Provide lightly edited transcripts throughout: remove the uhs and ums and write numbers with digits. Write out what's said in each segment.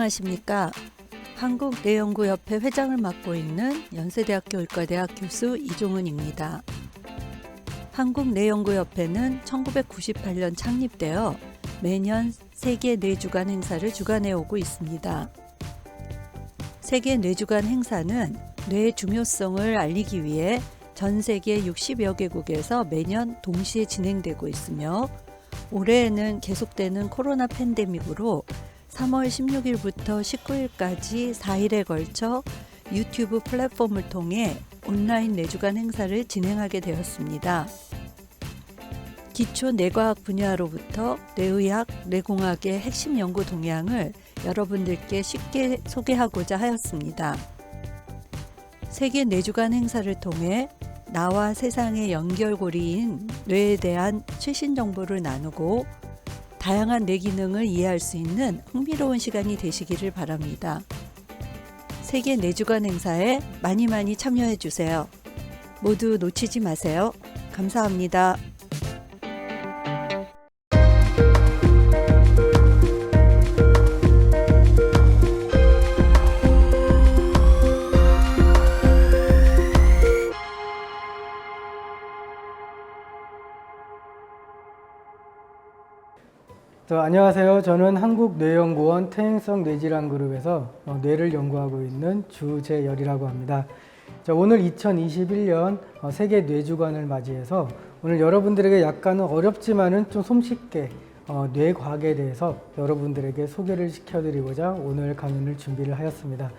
안녕하십니까. 한국뇌연구협회 회장을 맡고 있는 연세대학교 의과대학 교수 이종은입니다. 한국뇌연구협회는 1998년 창립되어 매년 세계 뇌주간 행사를 주관해 오고 있습니다. 세계 뇌주간 행사는 뇌의 중요성을 알리기 위해 전 세계 60여 개국에서 매년 동시에 진행되고 있으며 올해에는 계속되는 코로나 팬데믹으로 3월 16일부터 19일까지 4일에 걸쳐 유튜브 플랫폼을 통해 온라인 뇌주간 행사를 진행하게 되었습니다. 기초 뇌과학 분야로부터 뇌의학, 뇌공학의 핵심 연구 동향을 여러분들께 쉽게 소개하고자 하였습니다. 세계 뇌주간 행사를 통해 나와 세상의 연결고리인 뇌에 대한 최신 정보를 나누고 다양한 뇌 기능을 이해할 수 있는 흥미로운 시간이 되시기를 바랍니다. 세계 뇌주간 행사에 많이 참여해 주세요. 모두 놓치지 마세요. 감사합니다. 안녕하세요. 저는 한국뇌연구원 퇴행성 뇌질환 그룹에서 뇌를 연구하고 있는 주재열이라고 합니다. 오늘 2021년 세계 뇌주간을 맞이해서 오늘 여러분들에게 약간은 어렵지만은 좀 손쉽게 뇌과학에 대해서 여러분들에게 소개를 시켜드리고자 오늘 강연을 준비를 하였습니다.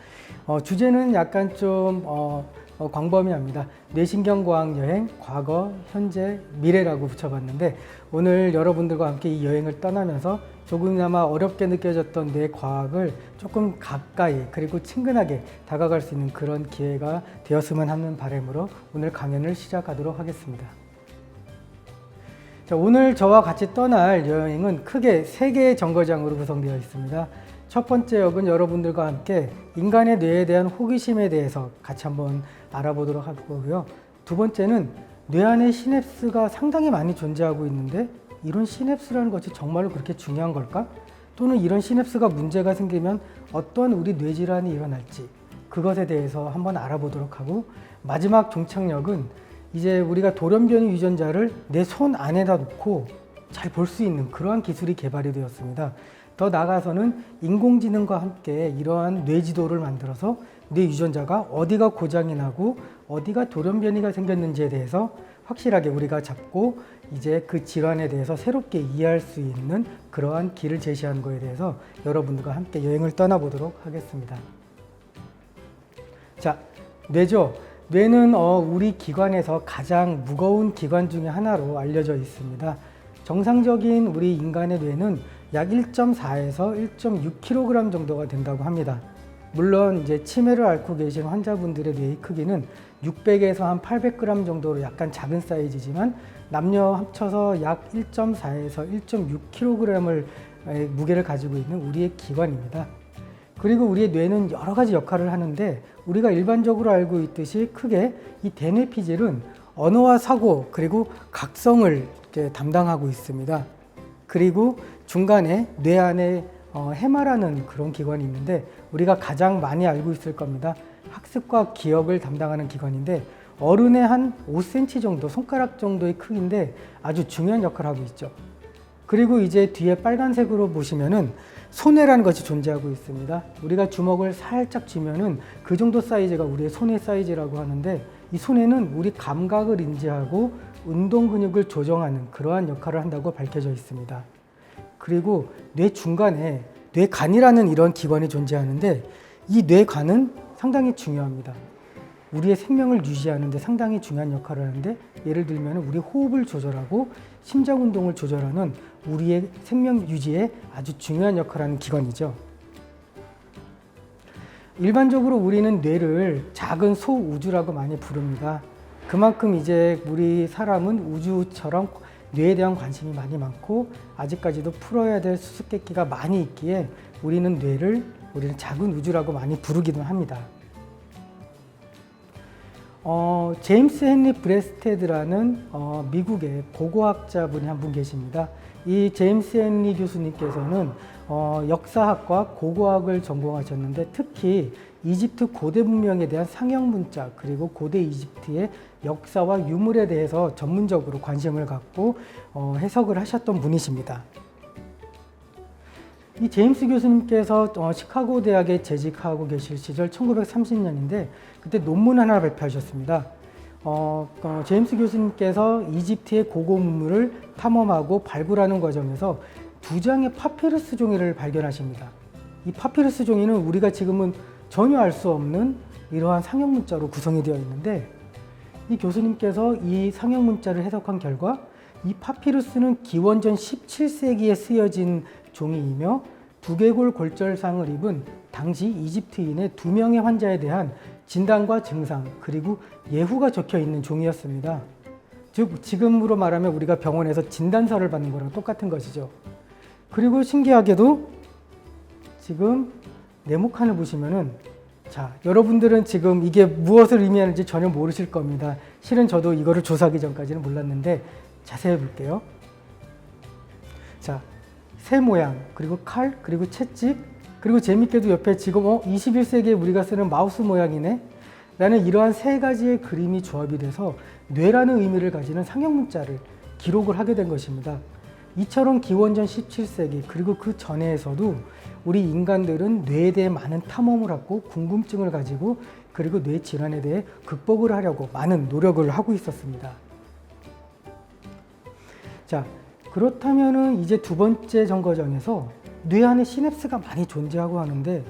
주제는 약간 좀 광범위합니다. 뇌신경과학 여행, 과거, 현재, 미래라고 붙여봤는데 오늘 여러분들과 함께 이 여행을 떠나면서 조금이나마 어렵게 느껴졌던 뇌과학을 조금 가까이 그리고 친근하게 다가갈 수 있는 그런 기회가 되었으면 하는 바람으로 오늘 강연을 시작하도록 하겠습니다. 오늘 저와 같이 떠날 여행은 크게 3개의 정거장으로 구성되어 있습니다. 첫 번째 역은 여러분들과 함께 인간의 뇌에 대한 호기심에 대해서 같이 한번 알아보도록 할 거고요. 두 번째는 뇌 안에 시냅스가 상당히 많이 존재하고 있는데 이런 시냅스라는 것이 정말로 그렇게 중요한 걸까? 또는 이런 시냅스가 문제가 생기면 어떤 우리 뇌질환이 일어날지 그것에 대해서 한번 알아보도록 하고 마지막 종착역은 이제 우리가 돌연변이 유전자를 내 손 안에다 놓고 잘 볼 수 있는 그러한 기술이 개발이 되었습니다. 더 나아가서는 인공지능과 함께 이러한 뇌지도를 만들어서 뇌 유전자가 어디가 고장이 나고 어디가 돌연변이가 생겼는지에 대해서 확실하게 우리가 잡고 이제 그 질환에 대해서 새롭게 이해할 수 있는 그러한 길을 제시하는 것에 대해서 여러분들과 함께 여행을 떠나보도록 하겠습니다. 자, 뇌죠. 뇌는 우리 기관에서 가장 무거운 기관 중에 하나로 알려져 있습니다. 정상적인 우리 인간의 뇌는 약 1.4에서 1.6kg 정도가 된다고 합니다. 물론 이제 치매를 앓고 계신 환자분들의 뇌의 크기는 600에서 한 800g 정도로 약간 작은 사이즈지만 남녀 합쳐서 약 1.4에서 1.6kg을 무게를 가지고 있는 우리의 기관입니다. 그리고 우리의 뇌는 여러 가지 역할을 하는데 우리가 일반적으로 알고 있듯이 크게 이 대뇌피질은 언어와 사고 그리고 각성을 이렇게 담당하고 있습니다. 그리고 중간에 뇌 안에 해마라는 그런 기관이 있는데 우리가 가장 많이 알고 있을 겁니다. 학습과 기억을 담당하는 기관인데 어른의 한 5cm 정도, 손가락 정도의 크기인데 아주 중요한 역할을 하고 있죠. 그리고 이제 뒤에 빨간색으로 보시면은 손해라는 것이 존재하고 있습니다. 우리가 주먹을 살짝 쥐면은 그 정도 사이즈가 우리의 손의 사이즈라고 하는데 이 손해는 우리 감각을 인지하고 운동 근육을 조정하는 그러한 역할을 한다고 밝혀져 있습니다. 그리고 뇌 중간에 뇌간이라는 이런 기관이 존재하는데 이 뇌간은 상당히 중요합니다. 우리의 생명을 유지하는 데 상당히 중요한 역할을 하는데 예를 들면 우리 호흡을 조절하고 심장 운동을 조절하는 우리의 생명 유지에 아주 중요한 역할을 하는 기관이죠. 일반적으로 우리는 뇌를 작은 소우주라고 많이 부릅니다. 그만큼 이제 우리 사람은 우주처럼 뇌에 대한 관심이 많이 많고 아직까지도 풀어야 될 수수께끼가 많이 있기에 우리는 뇌를 작은 우주라고 많이 부르기도 합니다. 제임스 헨리 브레스테드라는 미국의 고고학자분이 한 분 계십니다. 이 제임스 헨리 교수님께서는 역사학과 고고학을 전공하셨는데 특히 이집트 고대 문명에 대한 상형 문자 그리고 고대 이집트의 역사와 유물에 대해서 전문적으로 관심을 갖고 해석을 하셨던 분이십니다. 이 제임스 교수님께서 시카고 대학에 재직하고 계실 시절 1930년인데 그때 논문 하나 발표하셨습니다. 제임스 교수님께서 이집트의 고고 문물을 탐험하고 발굴하는 과정에서 2장의 파피루스 종이를 발견하십니다. 이 파피루스 종이는 우리가 지금은 전혀 알 수 없는 이러한 상형 문자로 구성이 되어 있는데 이 교수님께서 이 상형 문자를 해석한 결과 이 파피루스는 기원전 17세기에 쓰여진 종이이며 두개골 골절상을 입은 당시 이집트인의 2명의 환자에 대한 진단과 증상 그리고 예후가 적혀 있는 종이었습니다. 즉 지금으로 말하면 우리가 병원에서 진단서를 받는 거랑 똑같은 것이죠. 그리고 신기하게도 지금 네모칸을 보시면은 자, 여러분들은 지금 이게 무엇을 의미하는지 전혀 모르실 겁니다. 실은 저도 이거를 조사하기 전까지는 몰랐는데 자세히 볼게요. 자, 새 모양, 그리고 칼, 그리고 채찍, 그리고 재밌게도 옆에 지금 21세기에 우리가 쓰는 마우스 모양이네 라는 이러한 세 가지의 그림이 조합이 돼서 뇌라는 의미를 가지는 상형 문자를 기록을 하게 된 것입니다. 이처럼 기원전 17세기 그리고 그 전에에서도 우리 인간들은 뇌에 대해 많은 탐험을 하고 궁금증을 가지고 그리고 뇌 질환에 대해 극복을 하려고 많은 노력을 하고 있었습니다. 자, 그렇다면은 이제 두 번째 정거장에서 뇌 안에 시냅스가 많이 존재하고 하는데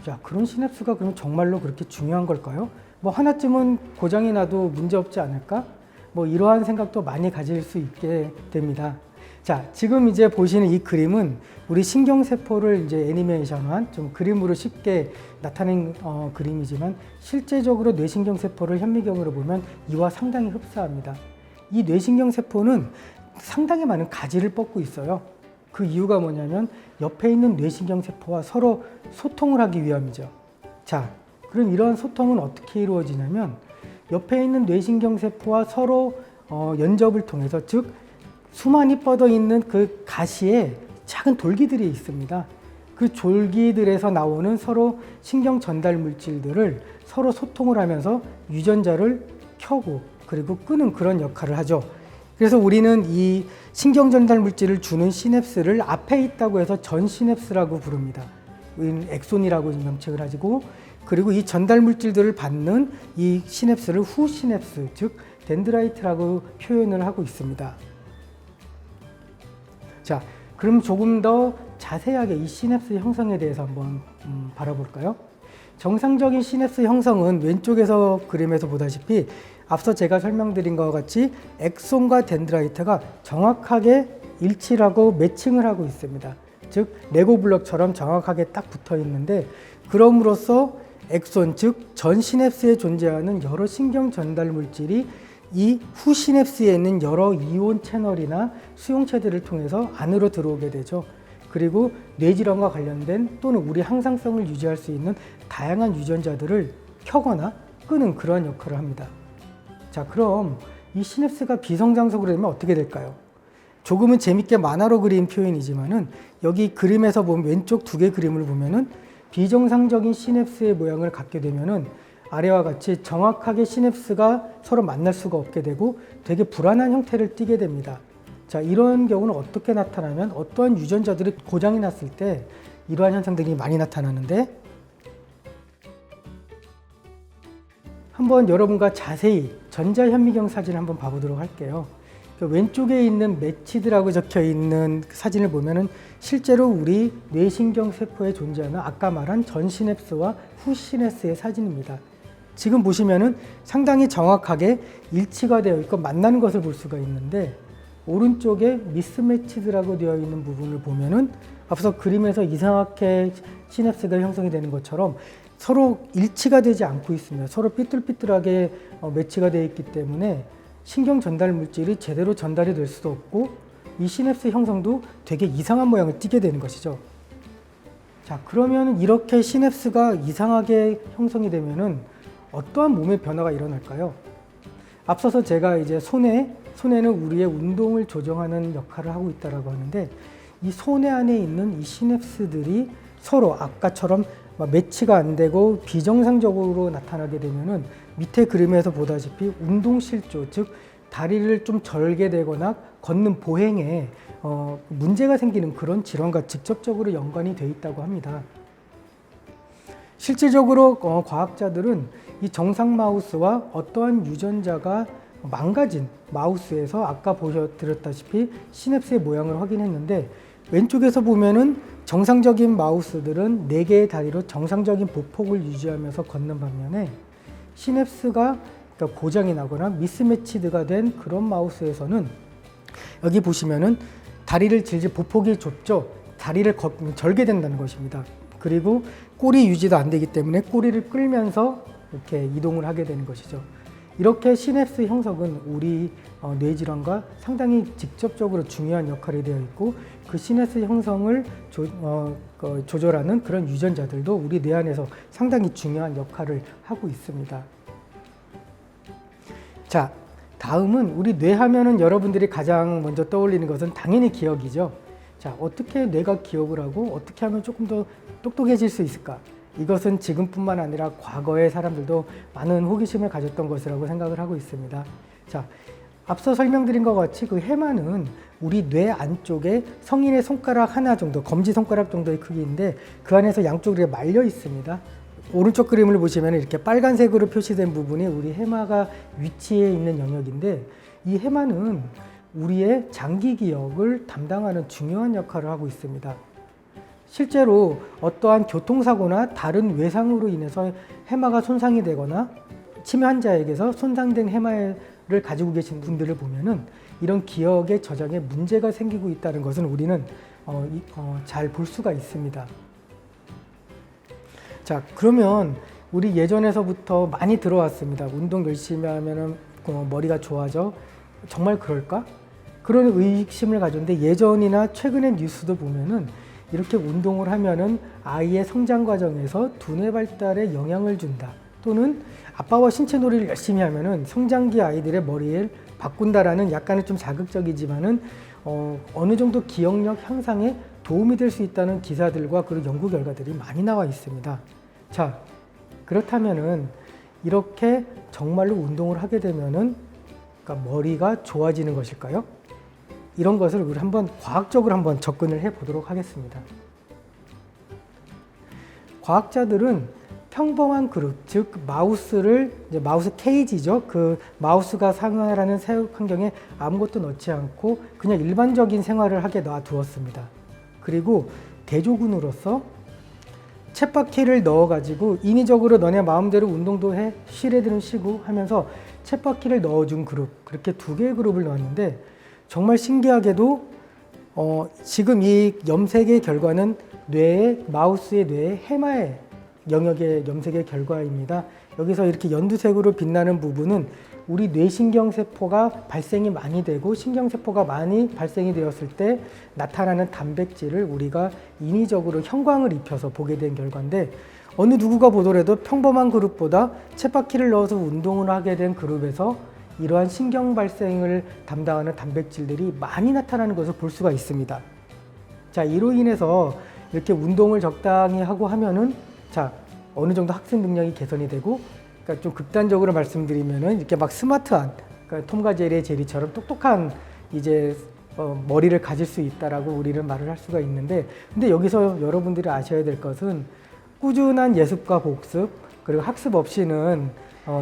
자, 그런 시냅스가 그럼 정말로 그렇게 중요한 걸까요? 뭐 하나쯤은 고장이 나도 문제 없지 않을까? 뭐 이러한 생각도 많이 가질 수 있게 됩니다. 자, 지금 이제 보시는 이 그림은 우리 신경세포를 이제 애니메이션한 좀 그림으로 쉽게 나타낸 그림이지만 실제적으로 뇌신경세포를 현미경으로 보면 이와 상당히 흡사합니다. 이 뇌신경세포는 상당히 많은 가지를 뻗고 있어요. 그 이유가 뭐냐면 옆에 있는 뇌신경세포와 서로 소통을 하기 위함이죠. 자, 그럼 이러한 소통은 어떻게 이루어지냐면 옆에 있는 뇌신경세포와 서로 연접을 통해서 즉 수많이 뻗어 있는 그 가시에 작은 돌기들이 있습니다. 그 졸기들에서 나오는 서로 신경 전달 물질들을 서로 소통을 하면서 유전자를 켜고 그리고 끄는 그런 역할을 하죠. 그래서 우리는 이 신경 전달 물질을 주는 시냅스를 앞에 있다고 해서 전 시냅스라고 부릅니다. 우리는 엑손이라고 명칭을 가지고 그리고 이 전달 물질들을 받는 이 시냅스를 후 시냅스 즉 덴드라이트라고 표현을 하고 있습니다. 자, 그럼 조금 더 자세하게 이 시냅스 형성에 대해서 한번 바라볼까요? 정상적인 시냅스 형성은 왼쪽에서 그림에서 보다시피 앞서 제가 설명드린 것과 같이 엑손과 덴드라이트가 정확하게 일치를 하고 매칭을 하고 있습니다. 즉 레고 블럭처럼 정확하게 딱 붙어 있는데 그럼으로써 엑손 즉 전 시냅스에 존재하는 여러 신경 전달 물질이 이 후 시냅스에 있는 여러 이온 채널이나 수용체들을 통해서 안으로 들어오게 되죠. 그리고 뇌질환과 관련된 또는 우리 항상성을 유지할 수 있는 다양한 유전자들을 켜거나 끄는 그러한 역할을 합니다. 자, 그럼 이 시냅스가 비성장속으로 되면 어떻게 될까요? 조금은 재밌게 만화로 그린 표현이지만은 여기 그림에서 보면 왼쪽 두 개 그림을 보면은 비정상적인 시냅스의 모양을 갖게 되면은 아래와 같이 정확하게 시냅스가 서로 만날 수가 없게 되고 되게 불안한 형태를 띠게 됩니다. 자, 이런 경우는 어떻게 나타나면 어떠한 유전자들이 고장이 났을 때 이러한 현상들이 많이 나타나는데 한번 여러분과 자세히 전자현미경 사진을 한번 봐보도록 할게요. 왼쪽에 있는 매치드라고 적혀 있는 사진을 보면은 실제로 우리 뇌신경세포에 존재하는 아까 말한 전 시냅스와 후 시냅스의 사진입니다. 지금 보시면은 상당히 정확하게 일치가 되어 있고 만나는 것을 볼 수가 있는데 오른쪽에 미스매치드라고 되어 있는 부분을 보면은 앞서 그림에서 이상하게 시냅스가 형성이 되는 것처럼 서로 일치가 되지 않고 있습니다. 서로 삐뚤삐뚤하게 매치가 되어 있기 때문에 신경 전달 물질이 제대로 전달이 될 수도 없고 이 시냅스 형성도 되게 이상한 모양을 띠게 되는 것이죠. 자, 그러면 이렇게 시냅스가 이상하게 형성이 되면은 어떠한 몸의 변화가 일어날까요? 앞서서 제가 이제 손해는 우리의 운동을 조정하는 역할을 하고 있다고 하는데, 이 손해 안에 있는 이 시냅스들이 서로 아까처럼 매치가 안 되고 비정상적으로 나타나게 되면은 밑에 그림에서 보다시피 운동실조, 즉 다리를 좀 절게 되거나 걷는 보행에 문제가 생기는 그런 질환과 직접적으로 연관이 되어 있다고 합니다. 실질적으로 과학자들은 이 정상 마우스와 어떠한 유전자가 망가진 마우스에서 아까 보여드렸다시피 시냅스의 모양을 확인했는데, 왼쪽에서 보면은 정상적인 마우스들은 4개의 다리로 정상적인 보폭을 유지하면서 걷는 반면에 시냅스가 고장이 나거나 미스매치드가 된 그런 마우스에서는 여기 보시면은 다리를 질질 보폭이 좁죠. 다리를 절게 된다는 것입니다. 그리고 꼬리 유지도 안 되기 때문에 꼬리를 끌면서 이렇게 이동을 하게 되는 것이죠. 이렇게 시냅스 형성은 우리 뇌질환과 상당히 직접적으로 중요한 역할이 되어 있고, 그 시냅스 형성을 조절하는 그런 유전자들도 우리 뇌 안에서 상당히 중요한 역할을 하고 있습니다. 자, 다음은 우리 뇌 하면은 여러분들이 가장 먼저 떠올리는 것은 당연히 기억이죠. 자, 어떻게 뇌가 기억을 하고 어떻게 하면 조금 더 똑똑해질 수 있을까? 이것은 지금뿐만 아니라 과거의 사람들도 많은 호기심을 가졌던 것이라고 생각을 하고 있습니다. 자, 앞서 설명드린 것 같이 그 해마는 우리 뇌 안쪽에 성인의 손가락 하나 정도, 검지손가락 정도의 크기인데 그 안에서 양쪽으로 말려 있습니다. 오른쪽 그림을 보시면 이렇게 빨간색으로 표시된 부분이 우리 해마가 위치해 있는 영역인데, 이 해마는 우리의 장기 기억을 담당하는 중요한 역할을 하고 있습니다. 실제로 어떠한 교통사고나 다른 외상으로 인해서 해마가 손상이 되거나 치매 환자에게서 손상된 해마를 가지고 계신 분들을 보면은 이런 기억의 저장에 문제가 생기고 있다는 것은 우리는 잘 볼 수가 있습니다. 자, 그러면 우리 예전에서부터 많이 들어왔습니다. 운동 열심히 하면은 머리가 좋아져. 정말 그럴까? 그런 의심을 가졌는데, 예전이나 최근의 뉴스도 보면은 이렇게 운동을 하면은 아이의 성장 과정에서 두뇌 발달에 영향을 준다, 또는 아빠와 신체 놀이를 열심히 하면은 성장기 아이들의 머리를 바꾼다라는 약간은 좀 자극적이지만은 어느 정도 기억력 향상에 도움이 될 수 있다는 기사들과 그리고 연구 결과들이 많이 나와 있습니다. 자, 그렇다면은 이렇게 정말로 운동을 하게 되면은 그러니까 머리가 좋아지는 것일까요? 이런 것을 우리 한번 과학적으로 한번 접근을 해 보도록 하겠습니다. 과학자들은 평범한 그룹, 즉 마우스를 마우스 케이지죠. 그 마우스가 생활하는 사육 환경에 아무것도 넣지 않고 그냥 일반적인 생활을 하게 놔두었습니다. 그리고 대조군으로서 쳇바퀴를 넣어가지고 인위적으로 너네 마음대로 운동도 해, 쉬래들은 쉬고 하면서 쳇바퀴를 넣어준 그룹, 그렇게 2개의 그룹을 넣었는데, 정말 신기하게도 지금 이 염색의 결과는 마우스의 뇌의 해마의 영역의 염색의 결과입니다. 여기서 이렇게 연두색으로 빛나는 부분은 우리 뇌신경세포가 발생이 많이 되고 신경세포가 많이 발생이 되었을 때 나타나는 단백질을 우리가 인위적으로 형광을 입혀서 보게 된 결과인데, 어느 누구가 보더라도 평범한 그룹보다 쳇바퀴를 넣어서 운동을 하게 된 그룹에서 이러한 신경 발생을 담당하는 단백질들이 많이 나타나는 것을 볼 수가 있습니다. 자, 이로 인해서 이렇게 운동을 적당히 하고 하면은 자, 어느 정도 학습 능력이 개선이 되고, 그러니까 좀 극단적으로 말씀드리면은 이렇게 막 스마트한, 그러니까 톰과 제리의 제리처럼 똑똑한 이제 머리를 가질 수 있다라고 우리는 말을 할 수가 있는데, 근데 여기서 여러분들이 아셔야 될 것은 꾸준한 예습과 복습, 그리고 학습 없이는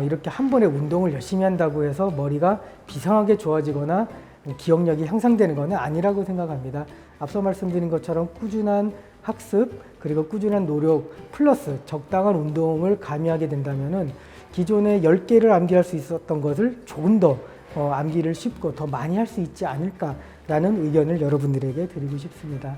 이렇게 한 번에 운동을 열심히 한다고 해서 머리가 비상하게 좋아지거나 기억력이 향상되는 것은 아니라고 생각합니다. 앞서 말씀드린 것처럼 꾸준한 학습, 그리고 꾸준한 노력 플러스 적당한 운동을 가미하게 된다면은 기존에 10개를 암기할 수 있었던 것을 조금 더 암기를 쉽고 더 많이 할 수 있지 않을까라는 의견을 여러분들에게 드리고 싶습니다.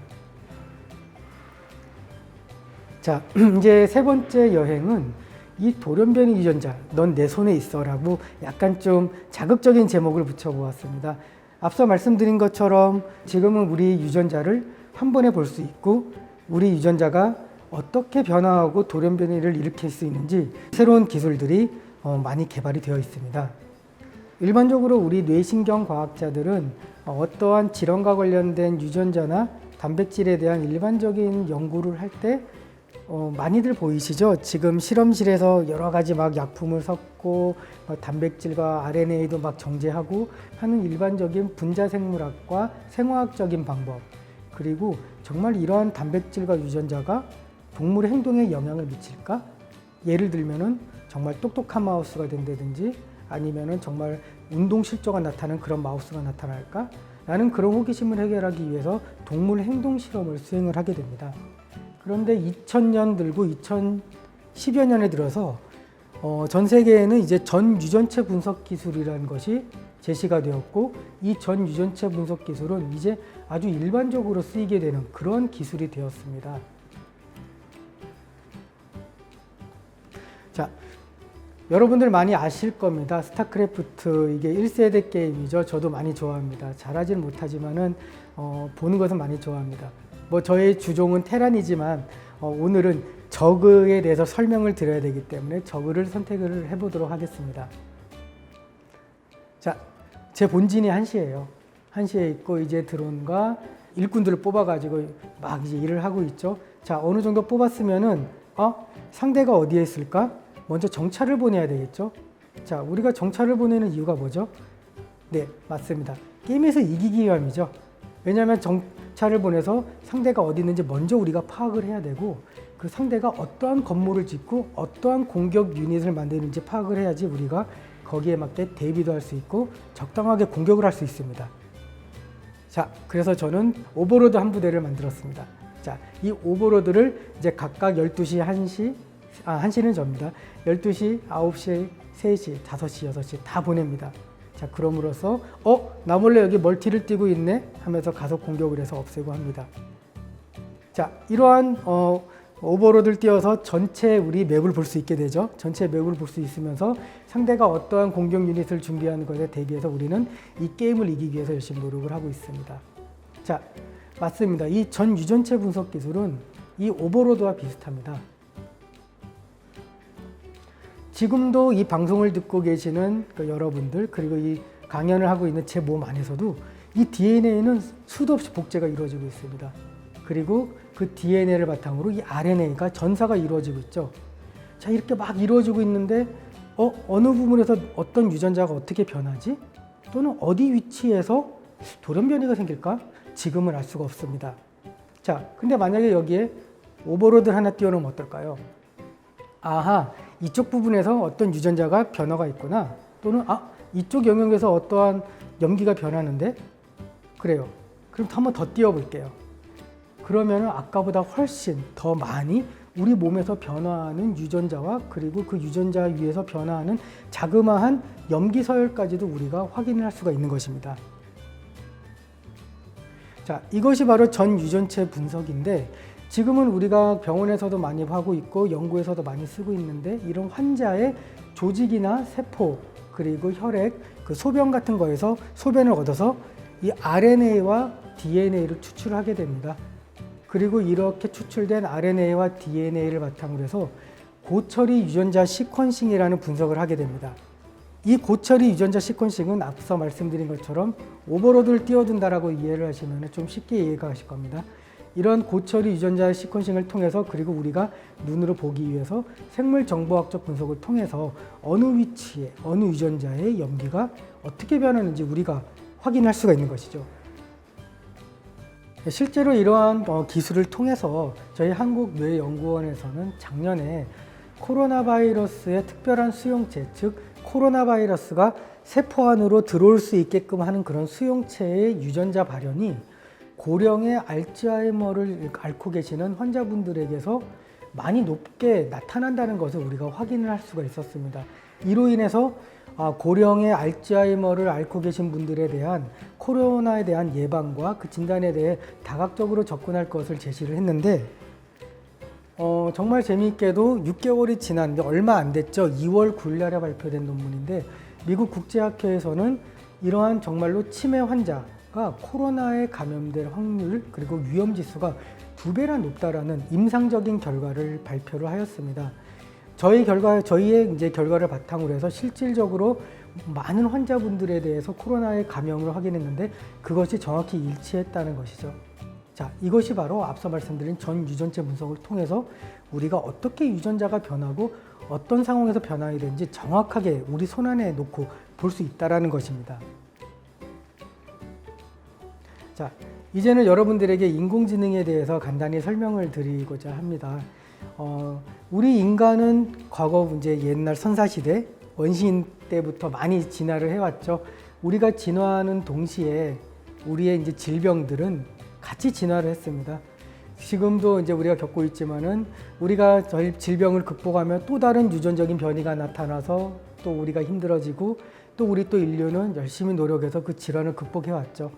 자, 이제 3번째 여행은 이 돌연변이 유전자, 넌 내 손에 있어 라고 약간 좀 자극적인 제목을 붙여보았습니다. 앞서 말씀드린 것처럼 지금은 우리 유전자를 한 번에 볼 수 있고, 우리 유전자가 어떻게 변화하고 돌연변이를 일으킬 수 있는지 새로운 기술들이 많이 개발이 되어 있습니다. 일반적으로 우리 뇌신경 과학자들은 어떠한 질환과 관련된 유전자나 단백질에 대한 일반적인 연구를 할 때 많이들 보이시죠? 지금 실험실에서 여러 가지 막 약품을 섞고 단백질과 RNA도 막 정제하고 하는 일반적인 분자생물학과 생화학적인 방법, 그리고 정말 이러한 단백질과 유전자가 동물의 행동에 영향을 미칠까? 예를 들면은 정말 똑똑한 마우스가 된다든지 아니면은 정말 운동 실조가 나타나는 그런 마우스가 나타날까? 라는 그런 호기심을 해결하기 위해서 동물 행동 실험을 수행을 하게 됩니다. 그런데 2000년 들고 2010여 년에 들어서 전 세계에는 이제 전 유전체 분석 기술이라는 것이 제시가 되었고, 이 전 유전체 분석 기술은 이제 아주 일반적으로 쓰이게 되는 그런 기술이 되었습니다. 자, 여러분들 많이 아실 겁니다. 스타크래프트, 이게 1세대 게임이죠. 저도 많이 좋아합니다. 잘하지는 못하지만은 보는 것은 많이 좋아합니다. 뭐 저의 주종은 테란이지만 오늘은 저그에 대해서 설명을 드려야 되기 때문에 저그를 선택을 해보도록 하겠습니다. 자, 제 본진이 한시예요. 한시에 있고 이제 드론과 일꾼들을 뽑아가지고 막 이제 일을 하고 있죠. 자, 어느 정도 뽑았으면은 상대가 어디에 있을까? 먼저 정찰을 보내야 되겠죠. 자, 우리가 정찰을 보내는 이유가 뭐죠? 네, 맞습니다. 게임에서 이기기 위함이죠. 왜냐하면 정찰을 보내서 상대가 어디 있는지 먼저 우리가 파악을 해야 되고, 그 상대가 어떠한 건물을 짓고 어떠한 공격 유닛을 만드는지 파악을 해야지 우리가 거기에 맞게 대비도 할 수 있고 적당하게 공격을 할 수 있습니다. 자, 그래서 저는 오버로드 한 부대를 만들었습니다. 자, 이 오버로드를 이제 각각 12시, 1시, 1시는 접니다. 12시, 9시, 3시, 5시, 6시 다 보냅니다. 자, 그럼으로써 나 몰래 여기 멀티를 띄고 있네 하면서 가서 공격을 해서 없애고 합니다. 자, 이러한 오버로드를 띄워서 전체 우리 맵을 볼 수 있게 되죠. 전체 맵을 볼 수 있으면서 상대가 어떠한 공격 유닛을 준비하는 것에 대비해서 우리는 이 게임을 이기기 위해서 열심히 노력을 하고 있습니다. 자, 맞습니다. 이 전 유전체 분석 기술은 이 오버로드와 비슷합니다. 지금도 이 방송을 듣고 계시는 여러분들, 그리고 이 강연을 하고 있는 제 몸 안에서도 이 DNA는 수도 없이 복제가 이루어지고 있습니다. 그리고 그 DNA를 바탕으로 이 RNA가 전사가 이루어지고 있죠. 자, 이렇게 막 이루어지고 있는데 어느 부분에서 어떤 유전자가 어떻게 변하지? 또는 어디 위치에서 돌연 변이가 생길까? 지금은 알 수가 없습니다. 자, 근데 만약에 여기에 오버로드 하나 띄워놓으면 어떨까요? 아하, 이쪽 부분에서 어떤 유전자가 변화가 있구나. 또는 이쪽 영역에서 어떠한 염기가 변하는데? 그래요. 그럼 한 번 더 띄워볼게요. 그러면 아까보다 훨씬 더 많이 우리 몸에서 변화하는 유전자와 그리고 그 유전자 위에서 변화하는 자그마한 염기 서열까지도 우리가 확인을 할 수가 있는 것입니다. 자, 이것이 바로 전 유전체 분석인데, 지금은 우리가 병원에서도 많이 하고 있고 연구에서도 많이 쓰고 있는데, 이런 환자의 조직이나 세포 그리고 혈액, 그 소변 같은 거에서 소변을 얻어서 이 RNA와 DNA를 추출하게 됩니다. 그리고 이렇게 추출된 RNA와 DNA를 바탕으로 해서 고처리 유전자 시퀀싱이라는 분석을 하게 됩니다. 이 고처리 유전자 시퀀싱은 앞서 말씀드린 것처럼 오버로드를 띄워둔다라고 이해를 하시면 좀 쉽게 이해가 가실 겁니다. 이런 고처리 유전자 시퀀싱을 통해서, 그리고 우리가 눈으로 보기 위해서 생물 정보학적 분석을 통해서 어느 위치에 어느 유전자의 염기가 어떻게 변하는지 우리가 확인할 수가 있는 것이죠. 실제로 이러한 기술을 통해서 저희 한국뇌연구원에서는 작년에 코로나 바이러스의 특별한 수용체, 즉 코로나 바이러스가 세포 안으로 들어올 수 있게끔 하는 그런 수용체의 유전자 발현이 고령의 알츠하이머를 앓고 계시는 환자분들에게서 많이 높게 나타난다는 것을 우리가 확인을 할 수가 있었습니다. 이로 인해서 고령의 알츠하이머를 앓고 계신 분들에 대한 코로나에 대한 예방과 그 진단에 대해 다각적으로 접근할 것을 제시를 했는데, 정말 재미있게도 6개월이 지났는데 얼마 안 됐죠. 2월 9일 날에 발표된 논문인데, 미국 국제학회에서는 이러한 정말로 치매 환자가 코로나에 감염될 확률 그리고 위험지수가 2배나 높다라는 임상적인 결과를 발표를 하였습니다. 저희의 이제 결과를 바탕으로 해서 실질적으로 많은 환자분들에 대해서 코로나의 감염을 확인했는데 그것이 정확히 일치했다는 것이죠. 자, 이것이 바로 앞서 말씀드린 전 유전체 분석을 통해서 우리가 어떻게 유전자가 변하고 어떤 상황에서 변하게 되는지 정확하게 우리 손안에 놓고 볼 수 있다는 것입니다. 자, 이제는 여러분들에게 인공지능에 대해서 간단히 설명을 드리고자 합니다. 우리 인간은 과거 이제 옛날 선사시대 원시인 때부터 많이 진화를 해왔죠. 우리가 진화하는 동시에 우리의 이제 질병들은 같이 진화를 했습니다. 지금도 이제 우리가 겪고 있지만은 우리가 저희 질병을 극복하면 또 다른 유전적인 변이가 나타나서 또 우리가 힘들어지고 또 우리 또 인류는 열심히 노력해서 그 질환을 극복해 왔죠.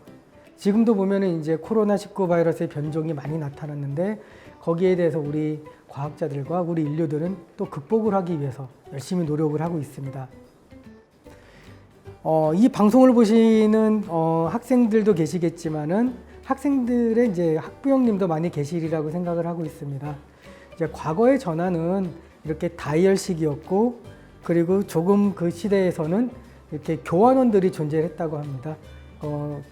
지금도 보면은 이제 코로나19 바이러스의 변종이 많이 나타났는데 거기에 대해서 우리 과학자들과 우리 인류들은 또 극복을 하기 위해서 열심히 노력을 하고 있습니다. 이 방송을 보시는 학생들도 계시겠지만은 학생들의 이제 학부형님도 많이 계시리라고 생각을 하고 있습니다. 이제 과거의 전화는 이렇게 다이얼식이었고 그리고 조금 그 시대에서는 이렇게 교환원들이 존재했다고 합니다.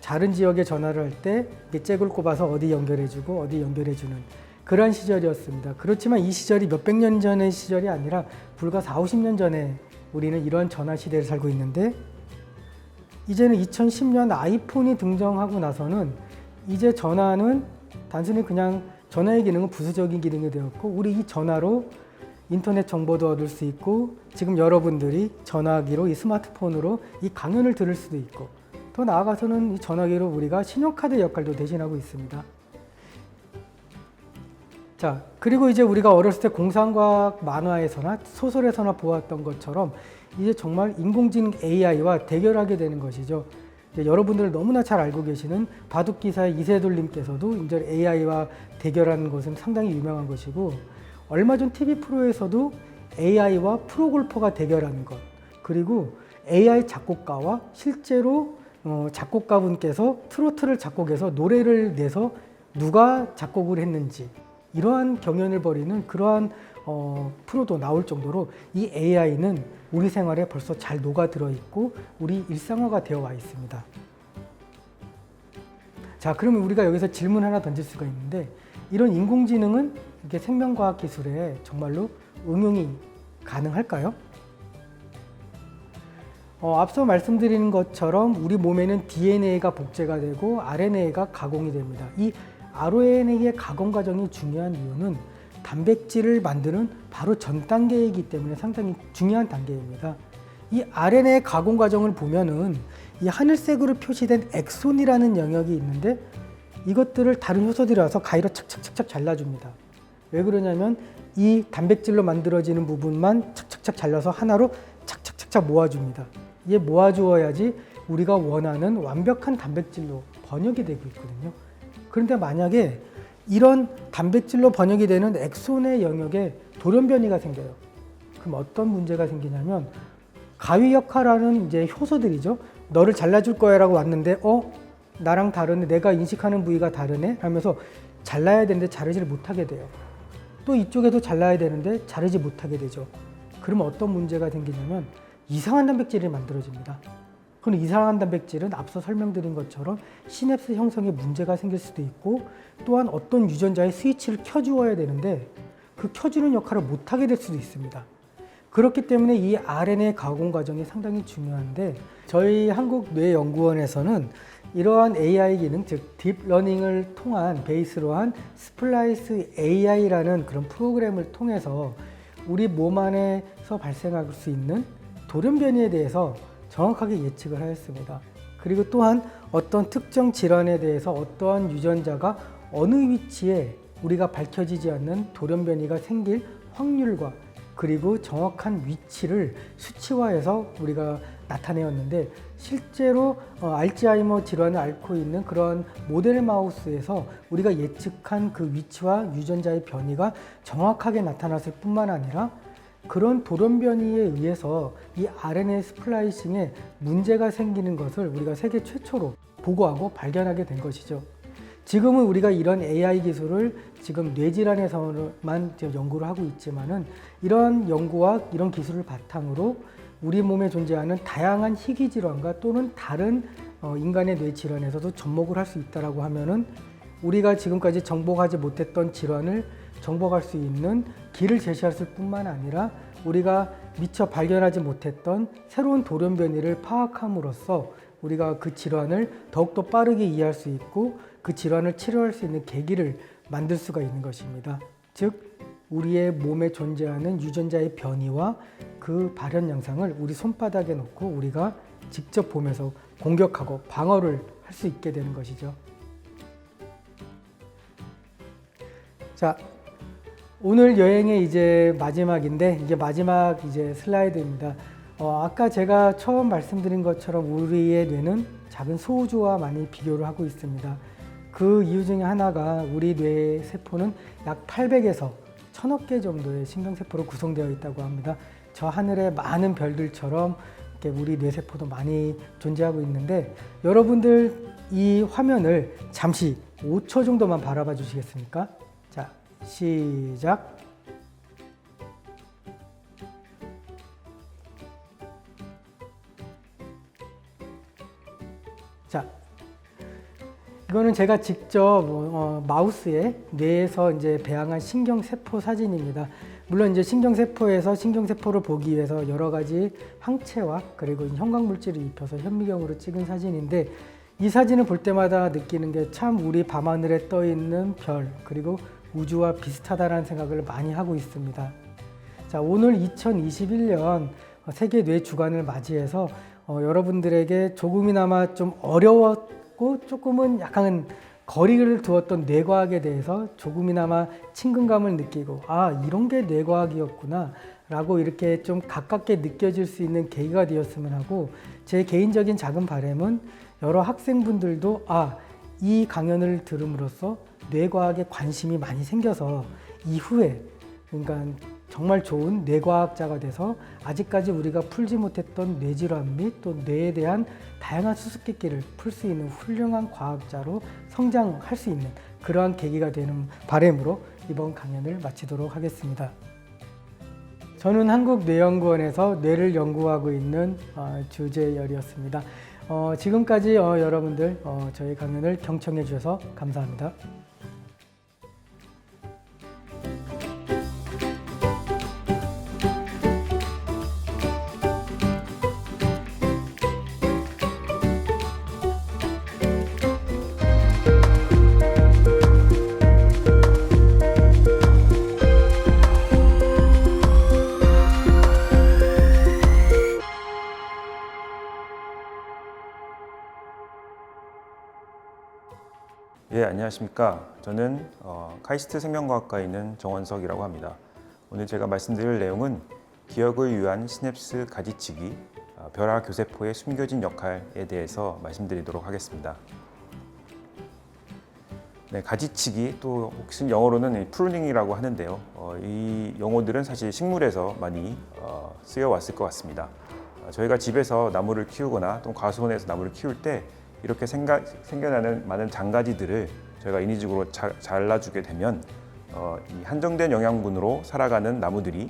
다른 지역에 전화를 할 때 잭을 꼽아서 어디 연결해주고 어디 연결해주는 그런 시절이었습니다. 그렇지만 이 시절이 몇백 년 전의 시절이 아니라 불과 40, 50년 전에 우리는 이런 전화 시대를 살고 있는데 이제는 2010년 아이폰이 등장하고 나서는 이제 전화는 단순히 그냥 전화의 기능은 부수적인 기능이 되었고 우리 이 전화로 인터넷 정보도 얻을 수 있고 지금 여러분들이 전화기로 이 스마트폰으로 이 강연을 들을 수도 있고 더 나아가서는 이 전화기로 우리가 신용카드 역할도 대신하고 있습니다. 자, 그리고 이제 우리가 어렸을 때 공상과학 만화에서나 소설에서나 보았던 것처럼 이제 정말 인공지능 AI와 대결하게 되는 것이죠. 여러분들 너무나 잘 알고 계시는 바둑기사의 이세돌님께서도 이제 AI와 대결하는 것은 상당히 유명한 것이고 얼마 전 TV 프로에서도 AI와 프로골퍼가 대결하는 것 그리고 AI 작곡가와 실제로 작곡가분께서 트로트를 작곡해서 노래를 내서 누가 작곡을 했는지 이러한 경연을 벌이는 그러한 프로도 나올 정도로 이 AI는 우리 생활에 벌써 잘 녹아들어 있고 우리 일상화가 되어 와 있습니다. 자, 그러면 우리가 여기서 질문 하나 던질 수가 있는데 이런 인공지능은 이렇게 생명과학 기술에 정말로 응용이 가능할까요? 앞서 말씀드린 것처럼 우리 몸에는 DNA가 복제가 되고 RNA가 가공이 됩니다. 이 RNA의 가공 과정이 중요한 이유는 단백질을 만드는 바로 전 단계이기 때문에 상당히 중요한 단계입니다. 이 RNA 가공 과정을 보면은 이 하늘색으로 표시된 엑손이라는 영역이 있는데 이것들을 다른 효소들이 와서 가위로 착착착착 잘라줍니다. 왜 그러냐면 이 단백질로 만들어지는 부분만 착착착 잘라서 하나로 착착착착 모아줍니다. 이게 모아주어야지 우리가 원하는 완벽한 단백질로 번역이 되고 있거든요. 그런데 만약에 이런 단백질로 번역이 되는 엑손의 영역에 돌연변이가 생겨요. 그럼 어떤 문제가 생기냐면 가위 역할하는 이제 효소들이죠. 너를 잘라줄 거야라고 왔는데 나랑 다르네, 내가 인식하는 부위가 다르네 하면서 잘라야 되는데 자르지를 못하게 돼요. 또 이쪽에도 잘라야 되는데 자르지 못하게 되죠. 그러면 어떤 문제가 생기냐면 이상한 단백질이 만들어집니다. 그럼 이상한 단백질은 앞서 설명드린 것처럼 시냅스 형성에 문제가 생길 수도 있고 또한 어떤 유전자의 스위치를 켜주어야 되는데 그 켜주는 역할을 못하게 될 수도 있습니다. 그렇기 때문에 이 RNA 가공 과정이 상당히 중요한데 저희 한국뇌연구원에서는 이러한 AI 기능, 즉 딥러닝을 통한 베이스로 한 스플라이스 AI라는 그런 프로그램을 통해서 우리 몸 안에서 발생할 수 있는 돌연변이에 대해서 정확하게 예측을 하였습니다. 그리고 또한 어떤 특정 질환에 대해서 어떠한 유전자가 어느 위치에 우리가 밝혀지지 않는 돌연변이가 생길 확률과 그리고 정확한 위치를 수치화해서 우리가 나타내었는데 실제로 알츠하이머 질환을 앓고 있는 그런 모델 마우스에서 우리가 예측한 그 위치와 유전자의 변이가 정확하게 나타났을 뿐만 아니라 그런 돌연변이에 의해서 이 RNA 스플라이싱에 문제가 생기는 것을 우리가 세계 최초로 보고하고 발견하게 된 것이죠. 지금은 우리가 이런 AI 기술을 지금 뇌질환에서만 지금 연구를 하고 있지만은 이런 연구와 이런 기술을 바탕으로 우리 몸에 존재하는 다양한 희귀 질환과 또는 다른 인간의 뇌 질환에서도 접목을 할 수 있다라고 하면은 우리가 지금까지 정복하지 못했던 질환을 정복할 수 있는 길을 제시할 뿐만 아니라 우리가 미처 발견하지 못했던 새로운 돌연 변이를 파악함으로써 우리가 그 질환을 더욱더 빠르게 이해할 수 있고 그 질환을 치료할 수 있는 계기를 만들 수가 있는 것입니다. 즉 우리의 몸에 존재하는 유전자의 변이와 그 발현 양상을 우리 손바닥에 놓고 우리가 직접 보면서 공격하고 방어를 할 수 있게 되는 것이죠. 자, 오늘 여행의 이제 마지막인데 이제 마지막 이제 슬라이드입니다. 아까 제가 처음 말씀드린 것처럼 우리의 뇌는 작은 소우주와 많이 비교를 하고 있습니다. 그 이유 중에 하나가 우리 뇌 세포는 약 800에서 1000억 개 정도의 신경세포로 구성되어 있다고 합니다. 저 하늘의 많은 별들처럼 이렇게 우리 뇌세포도 많이 존재하고 있는데 여러분들 이 화면을 잠시 5초 정도만 바라봐 주시겠습니까? 자, 시작. 자, 이거는 제가 직접 마우스의 뇌에서 이제 배양한 신경세포 사진입니다. 물론 이제 신경세포에서 신경세포를 보기 위해서 여러 가지 항체와 그리고 형광물질을 입혀서 현미경으로 찍은 사진인데 이 사진을 볼 때마다 느끼는 게 참 우리 밤하늘에 떠 있는 별 그리고 우주와 비슷하다라는 생각을 많이 하고 있습니다. 자, 오늘 2021년 세계 뇌 주간을 맞이해서 여러분들에게 조금이나마 좀 어려웠고 조금은 약간 거리를 두었던 뇌과학에 대해서 조금이나마 친근감을 느끼고 이런 게 뇌과학이었구나 라고 이렇게 좀 가깝게 느껴질 수 있는 계기가 되었으면 하고 제 개인적인 작은 바람은 여러 학생분들도 이 강연을 들음으로써 뇌과학에 관심이 많이 생겨서 이후에 그러니까 정말 좋은 뇌과학자가 돼서 아직까지 우리가 풀지 못했던 뇌질환 및 또 뇌에 대한 다양한 수수께끼를 풀 수 있는 훌륭한 과학자로 성장할 수 있는 그러한 계기가 되는 바람으로 이번 강연을 마치도록 하겠습니다. 저는 한국뇌연구원에서 뇌를 연구하고 있는 주재열이었습니다. 지금까지 여러분들 저희 강연을 경청해 주셔서 감사합니다. 예, 안녕하십니까. 저는 카이스트 생명과학과에 있는 정원석이라고 합니다. 오늘 제가 말씀드릴 내용은 기억을 위한 시냅스 가지치기, 벼라 교세포의 숨겨진 역할에 대해서 말씀드리도록 하겠습니다. 네, 가지치기, 또 혹시 영어로는 프루닝이라고 하는데요. 이 용어들은 사실 식물에서 많이 쓰여왔을 것 같습니다. 저희가 집에서 나무를 키우거나 또 과수원에서 나무를 키울 때 이렇게 생겨나는 많은 장가지들을 저희가 인위적으로 잘라주게 되면 이 한정된 영양분으로 살아가는 나무들이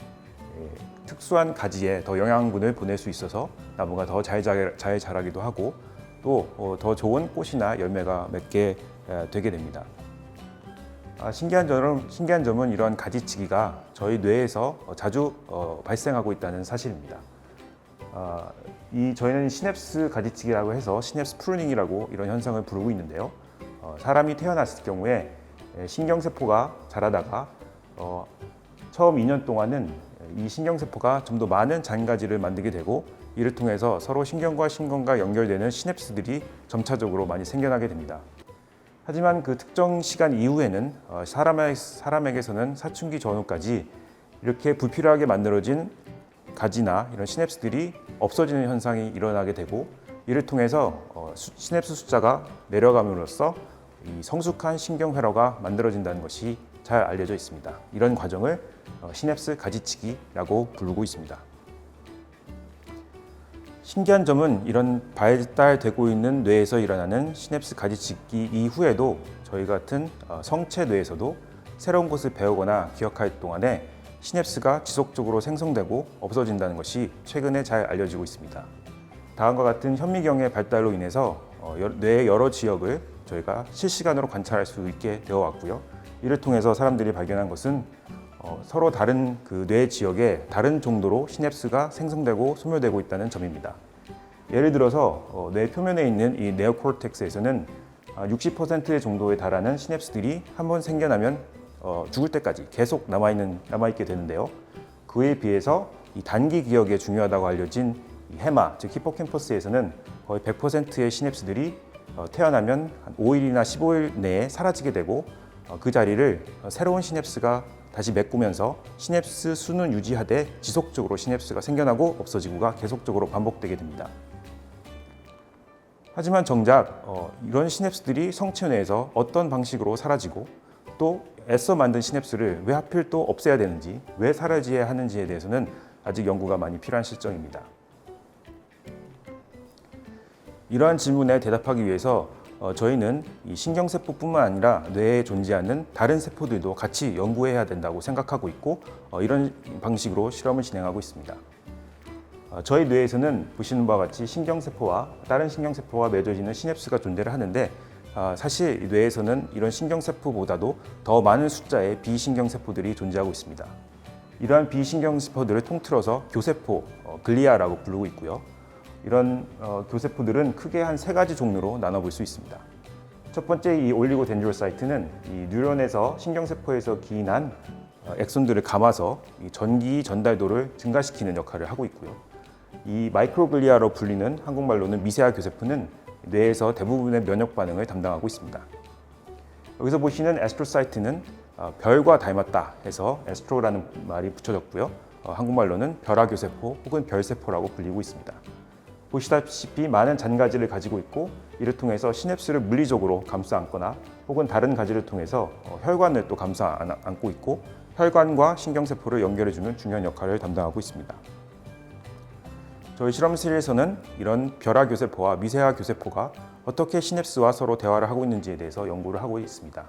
특수한 가지에 더 영양분을 보낼 수 있어서 나무가 더 잘 자라기도 하고 또 더 좋은 꽃이나 열매가 맺게 되게 됩니다. 신기한 점은 이러한 가지치기가 저희 뇌에서 자주 발생하고 있다는 사실입니다. 저희는 시냅스 가지치기라고 해서 시냅스 프루닝이라고 이런 현상을 부르고 있는데요. 사람이 태어났을 경우에 신경세포가 자라다가 처음 2년 동안은 이 신경세포가 좀 더 많은 잔가지를 만들게 되고 이를 통해서 서로 신경과 신경과 연결되는 시냅스들이 점차적으로 많이 생겨나게 됩니다. 하지만 그 특정 시간 이후에는 사람에게서는 사춘기 전후까지 이렇게 불필요하게 만들어진 가지나 이런 시냅스들이 없어지는 현상이 일어나게 되고 이를 통해서 시냅스 숫자가 내려감으로써 이 성숙한 신경회로가 만들어진다는 것이 잘 알려져 있습니다. 이런 과정을 시냅스 가지치기라고 부르고 있습니다. 신기한 점은 이런 발달되고 있는 뇌에서 일어나는 시냅스 가지치기 이후에도 저희 같은 성체 뇌에서도 새로운 것을 배우거나 기억할 동안에 시냅스가 지속적으로 생성되고 없어진다는 것이 최근에 잘 알려지고 있습니다. 다음과 같은 현미경의 발달로 인해서 뇌의 여러 지역을 저희가 실시간으로 관찰할 수 있게 되어 왔고요. 이를 통해서 사람들이 발견한 것은 서로 다른 그 뇌 지역에 다른 정도로 시냅스가 생성되고 소멸되고 있다는 점입니다. 예를 들어서 뇌 표면에 있는 이 네오코르텍스에서는 60% 정도에 달하는 시냅스들이 한번 생겨나면 죽을 때까지 계속 남아있게 되는데요. 그에 비해서 이 단기 기억에 중요하다고 알려진 이 해마, 즉 히포캠퍼스에서는 거의 100%의 시냅스들이 태어나면 한 5일이나 15일 내에 사라지게 되고 그 자리를 새로운 시냅스가 다시 메꾸면서 시냅스 수는 유지하되 지속적으로 시냅스가 생겨나고 없어지고가 계속적으로 반복되게 됩니다. 하지만 정작 이런 시냅스들이 성체 뇌에서 어떤 방식으로 사라지고 또 애써 만든 시냅스를 왜 하필 또 없애야 되는지, 왜 사라져야 하는지에 대해서는 아직 연구가 많이 필요한 실정입니다. 이러한 질문에 대답하기 위해서 저희는 이 신경세포뿐만 아니라 뇌에 존재하는 다른 세포들도 같이 연구해야 된다고 생각하고 있고 이런 방식으로 실험을 진행하고 있습니다. 저희 뇌에서는 보시는 바와 같이 신경세포와 다른 신경세포와 맺어지는 시냅스가 존재를 하는데 사실 뇌에서는 이런 신경세포보다도 더 많은 숫자의 비신경세포들이 존재하고 있습니다. 이러한 비신경세포들을 통틀어서 교세포, 글리아라고 부르고 있고요. 이런 교세포들은 크게 한 3가지 종류로 나눠볼 수 있습니다. 첫 번째 이 올리고덴드로사이트는 이 뉴런에서 신경세포에서 기인한 엑손들을 감아서 이 전기 전달도를 증가시키는 역할을 하고 있고요. 이 마이크로글리아로 불리는 한국말로는 미세화 교세포는 뇌에서 대부분의 면역 반응을 담당하고 있습니다. 여기서 보시는 에스트로사이트는 별과 닮았다 해서 에스트로라는 말이 붙여졌고요. 한국말로는 별화교세포 혹은 별세포라고 불리고 있습니다. 보시다시피 많은 잔가지를 가지고 있고 이를 통해서 시냅스를 물리적으로 감싸 안거나 혹은 다른 가지를 통해서 혈관을 또 감싸 안고 있고 혈관과 신경세포를 연결해주는 중요한 역할을 담당하고 있습니다. 저희 실험실에서는 이런 별화교세포와 미세화교세포가 어떻게 시냅스와 서로 대화를 하고 있는지에 대해서 연구를 하고 있습니다.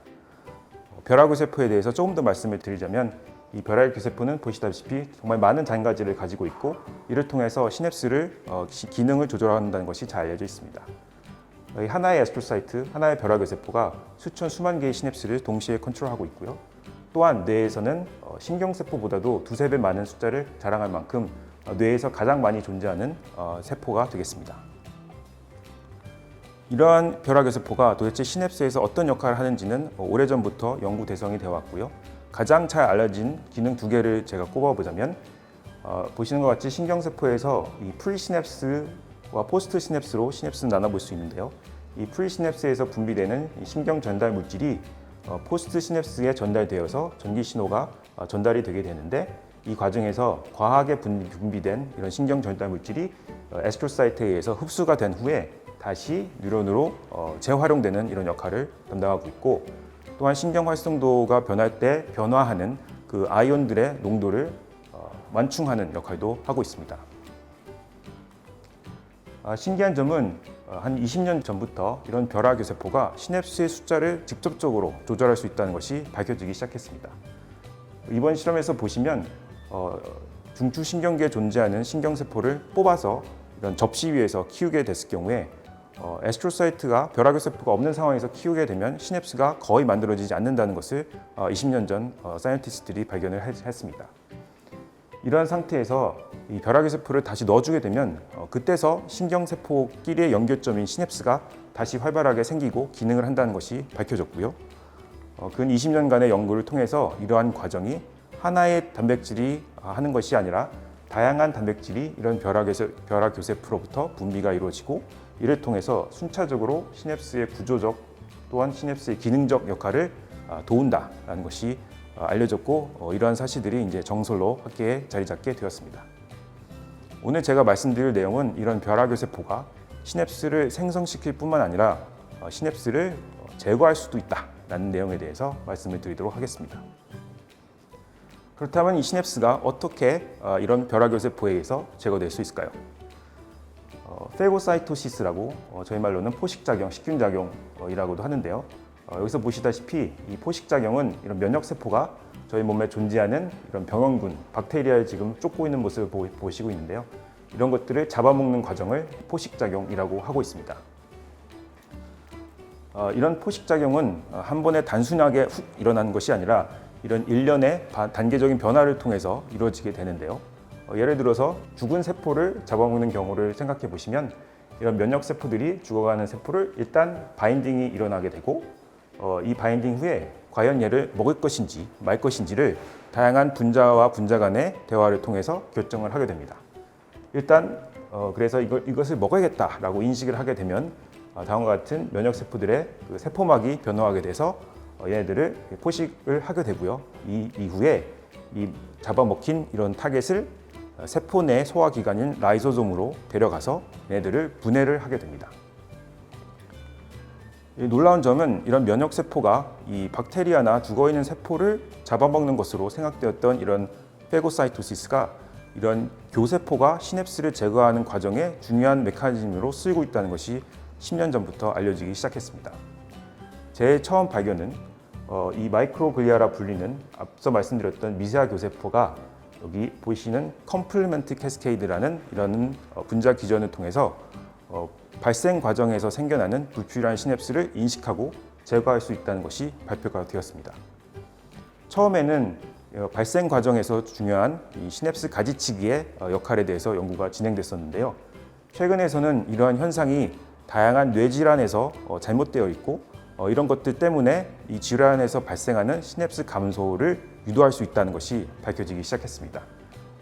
별화교세포에 대해서 조금 더 말씀을 드리자면 이 별화교세포는 보시다시피 정말 많은 잔가지를 가지고 있고 이를 통해서 시냅스를 기능을 조절한다는 것이 잘 알려져 있습니다. 하나의 에스트로사이트, 하나의 별화교세포가 수만 개의 시냅스를 동시에 컨트롤하고 있고요. 또한 뇌에서는 신경세포보다도 2~3배 많은 숫자를 자랑할 만큼 뇌에서 가장 많이 존재하는 세포가 되겠습니다. 이러한 별화교세포가 도대체 시냅스에서 어떤 역할을 하는지는 오래전부터 연구 대상이 되어 왔고요. 가장 잘 알려진 기능 2개를 제가 꼽아보자면 보시는 것 같이 신경세포에서 이 프리시냅스와 포스트시냅스로 시냅스를 나눠볼 수 있는데요. 이 프리시냅스에서 분비되는 신경 전달 물질이 포스트시냅스에 전달되어서 전기 신호가 전달이 되게 되는데 이 과정에서 과하게 분비된 이런 신경 전달 물질이 에스트로사이트에 의해서 흡수가 된 후에 다시 뉴런으로 재활용되는 이런 역할을 담당하고 있고 또한 신경 활성도가 변할 때 변화하는 그 아이온들의 농도를 완충하는 역할도 하고 있습니다. 신기한 점은 한 20년 전부터 이런 별화교세포가 시냅스의 숫자를 직접적으로 조절할 수 있다는 것이 밝혀지기 시작했습니다. 이번 실험에서 보시면 중추신경계에 존재하는 신경세포를 뽑아서 이런 접시 위에서 키우게 됐을 경우에 에스트로사이트가 별화교세포가 없는 상황에서 키우게 되면 시냅스가 거의 만들어지지 않는다는 것을 20년 전 사이언티스트들이 발견을 했습니다. 이러한 상태에서 이 별화교세포를 다시 넣어주게 되면 그때서 신경세포끼리의 연결점인 시냅스가 다시 활발하게 생기고 기능을 한다는 것이 밝혀졌고요. 근 20년간의 연구를 통해서 이러한 과정이 하나의 단백질이 하는 것이 아니라 다양한 단백질이 이런 별화교세포로부터 분비가 이루어지고 이를 통해서 순차적으로 시냅스의 구조적 또한 시냅스의 기능적 역할을 도운다라는 것이 알려졌고 이러한 사실들이 이제 정설로 학계에 자리 잡게 되었습니다. 오늘 제가 말씀드릴 내용은 이런 별화교세포가 시냅스를 생성시킬 뿐만 아니라 시냅스를 제거할 수도 있다라는 내용에 대해서 말씀을 드리도록 하겠습니다. 그렇다면 이 시냅스가 어떻게 이런 별화교세포에 의해서 제거될 수 있을까요? 페고사이토시스라고 저희 말로는 포식작용, 식균작용이라고도 하는데요. 여기서 보시다시피 이 포식작용은 이런 면역세포가 저희 몸에 존재하는 이런 병원군, 박테리아에 지금 쫓고 있는 모습을 보시고 있는데요. 이런 것들을 잡아먹는 과정을 포식작용이라고 하고 있습니다. 이런 포식작용은 한 번에 단순하게 훅 일어나는 것이 아니라 이런 일련의 단계적인 변화를 통해서 이루어지게 되는데요. 예를 들어서 죽은 세포를 잡아먹는 경우를 생각해 보시면 이런 면역세포들이 죽어가는 세포를 일단 바인딩이 일어나게 되고 이 바인딩 후에 과연 얘를 먹을 것인지 말 것인지를 다양한 분자와 분자 간의 대화를 통해서 결정을 하게 됩니다. 일단 그래서 이것을 먹어야겠다라고 인식을 하게 되면 다음과 같은 면역세포들의 그 세포막이 변화하게 돼서 얘네들을 포식을 하게 되고요. 이 이후에 이 잡아먹힌 이런 타겟을 세포 내 소화기관인 라이소솜으로 데려가서 얘네들을 분해를 하게 됩니다. 놀라운 점은 이런 면역세포가 이 박테리아나 죽어있는 세포를 잡아먹는 것으로 생각되었던 이런 페고사이토시스가 이런 교세포가 시냅스를 제거하는 과정에 중요한 메커니즘으로 쓰이고 있다는 것이 10년 전부터 알려지기 시작했습니다. 제 처음 발견은 이 마이크로글리아라 불리는 앞서 말씀드렸던 미세아 교세포가 여기 보이시는 컴플리먼트 캐스케이드라는 이런 분자 기전을 통해서 발생 과정에서 생겨나는 불필요한 시냅스를 인식하고 제거할 수 있다는 것이 발표가 되었습니다. 처음에는 발생 과정에서 중요한 이 시냅스 가지치기의 역할에 대해서 연구가 진행됐었는데요. 최근에서는 이러한 현상이 다양한 뇌질환에서 잘못되어 있고 이런 것들 때문에 이 질환에서 발생하는 시냅스 감소를 유도할 수 있다는 것이 밝혀지기 시작했습니다.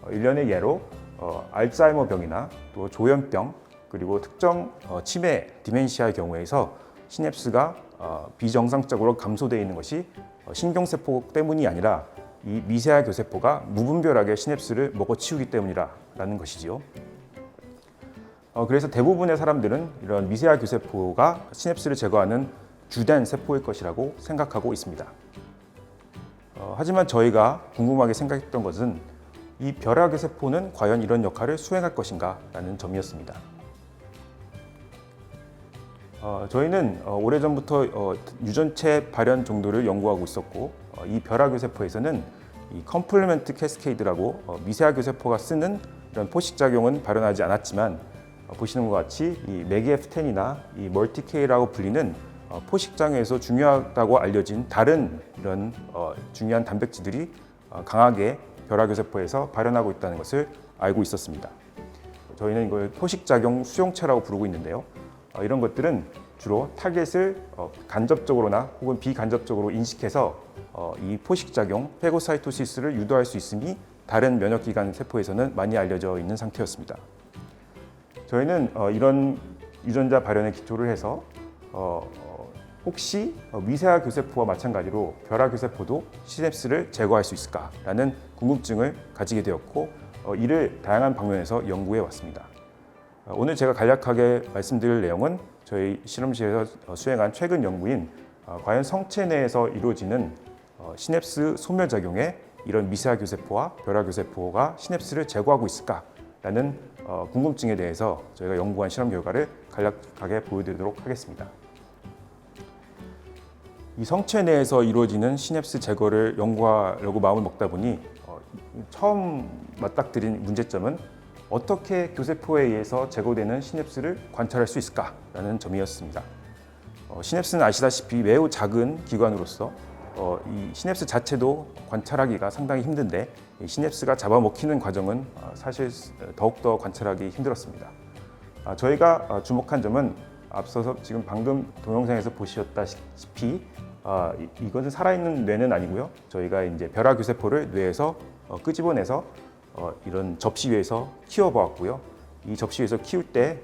일련의 예로 알츠하이머 병이나 또 조현병 그리고 특정 치매, 디멘시아의 경우에서 시냅스가 비정상적으로 감소되어 있는 것이 신경세포 때문이 아니라 이 미세아 교세포가 무분별하게 시냅스를 먹어치우기 때문이라는 것이지요. 그래서 대부분의 사람들은 이런 미세아 교세포가 시냅스를 제거하는 주된 세포일 것이라고 생각하고 있습니다. 하지만 저희가 궁금하게 생각했던 것은 이 벼락교세포는 과연 이런 역할을 수행할 것인가 라는 점이었습니다. 저희는 오래전부터 유전체 발현 정도를 연구하고 있었고 이 벼락교세포에서는 이 컴플리먼트 캐스케이드라고 미세아 교세포가 쓰는 이런 포식작용은 발현하지 않았지만 보시는 것 같이 이 맥F10이나 이 멀티K라고 불리는 포식작용에서 중요하다고 알려진 다른 이런 중요한 단백질들이 강하게 벼락교세포에서 발현하고 있다는 것을 알고 있었습니다. 저희는 이걸 포식작용 수용체라고 부르고 있는데요. 이런 것들은 주로 타겟을 간접적으로나 혹은 비간접적으로 인식해서 이 포식작용, 페고사이토시스를 유도할 수 있음이 다른 면역기관 세포에서는 많이 알려져 있는 상태였습니다. 저희는 이런 유전자 발현에 기초를 해서 혹시 미세아 교세포와 마찬가지로 벼락교세포도 시냅스를 제거할 수 있을까라는 궁금증을 가지게 되었고 이를 다양한 방면에서 연구해 왔습니다. 오늘 제가 간략하게 말씀드릴 내용은 저희 실험실에서 수행한 최근 연구인 과연 성체 내에서 이루어지는 시냅스 소멸작용에 이런 미세아 교세포와 벼락교세포가 시냅스를 제거하고 있을까라는 궁금증에 대해서 저희가 연구한 실험 결과를 간략하게 보여드리도록 하겠습니다. 이 성체 내에서 이루어지는 시냅스 제거를 연구하려고 마음을 먹다 보니 처음 맞닥뜨린 문제점은 어떻게 교세포에 의해서 제거되는 시냅스를 관찰할 수 있을까라는 점이었습니다. 시냅스는 아시다시피 매우 작은 기관으로서 이 시냅스 자체도 관찰하기가 상당히 힘든데 이 시냅스가 잡아먹히는 과정은 사실 더욱더 관찰하기 힘들었습니다. 저희가 주목한 점은 앞서서 지금 방금 동영상에서 보셨다시피 이것은 살아있는 뇌는 아니고요. 저희가 이제 벼락교세포를 뇌에서 끄집어내서 이런 접시 위에서 키워보았고요. 이 접시 위에서 키울 때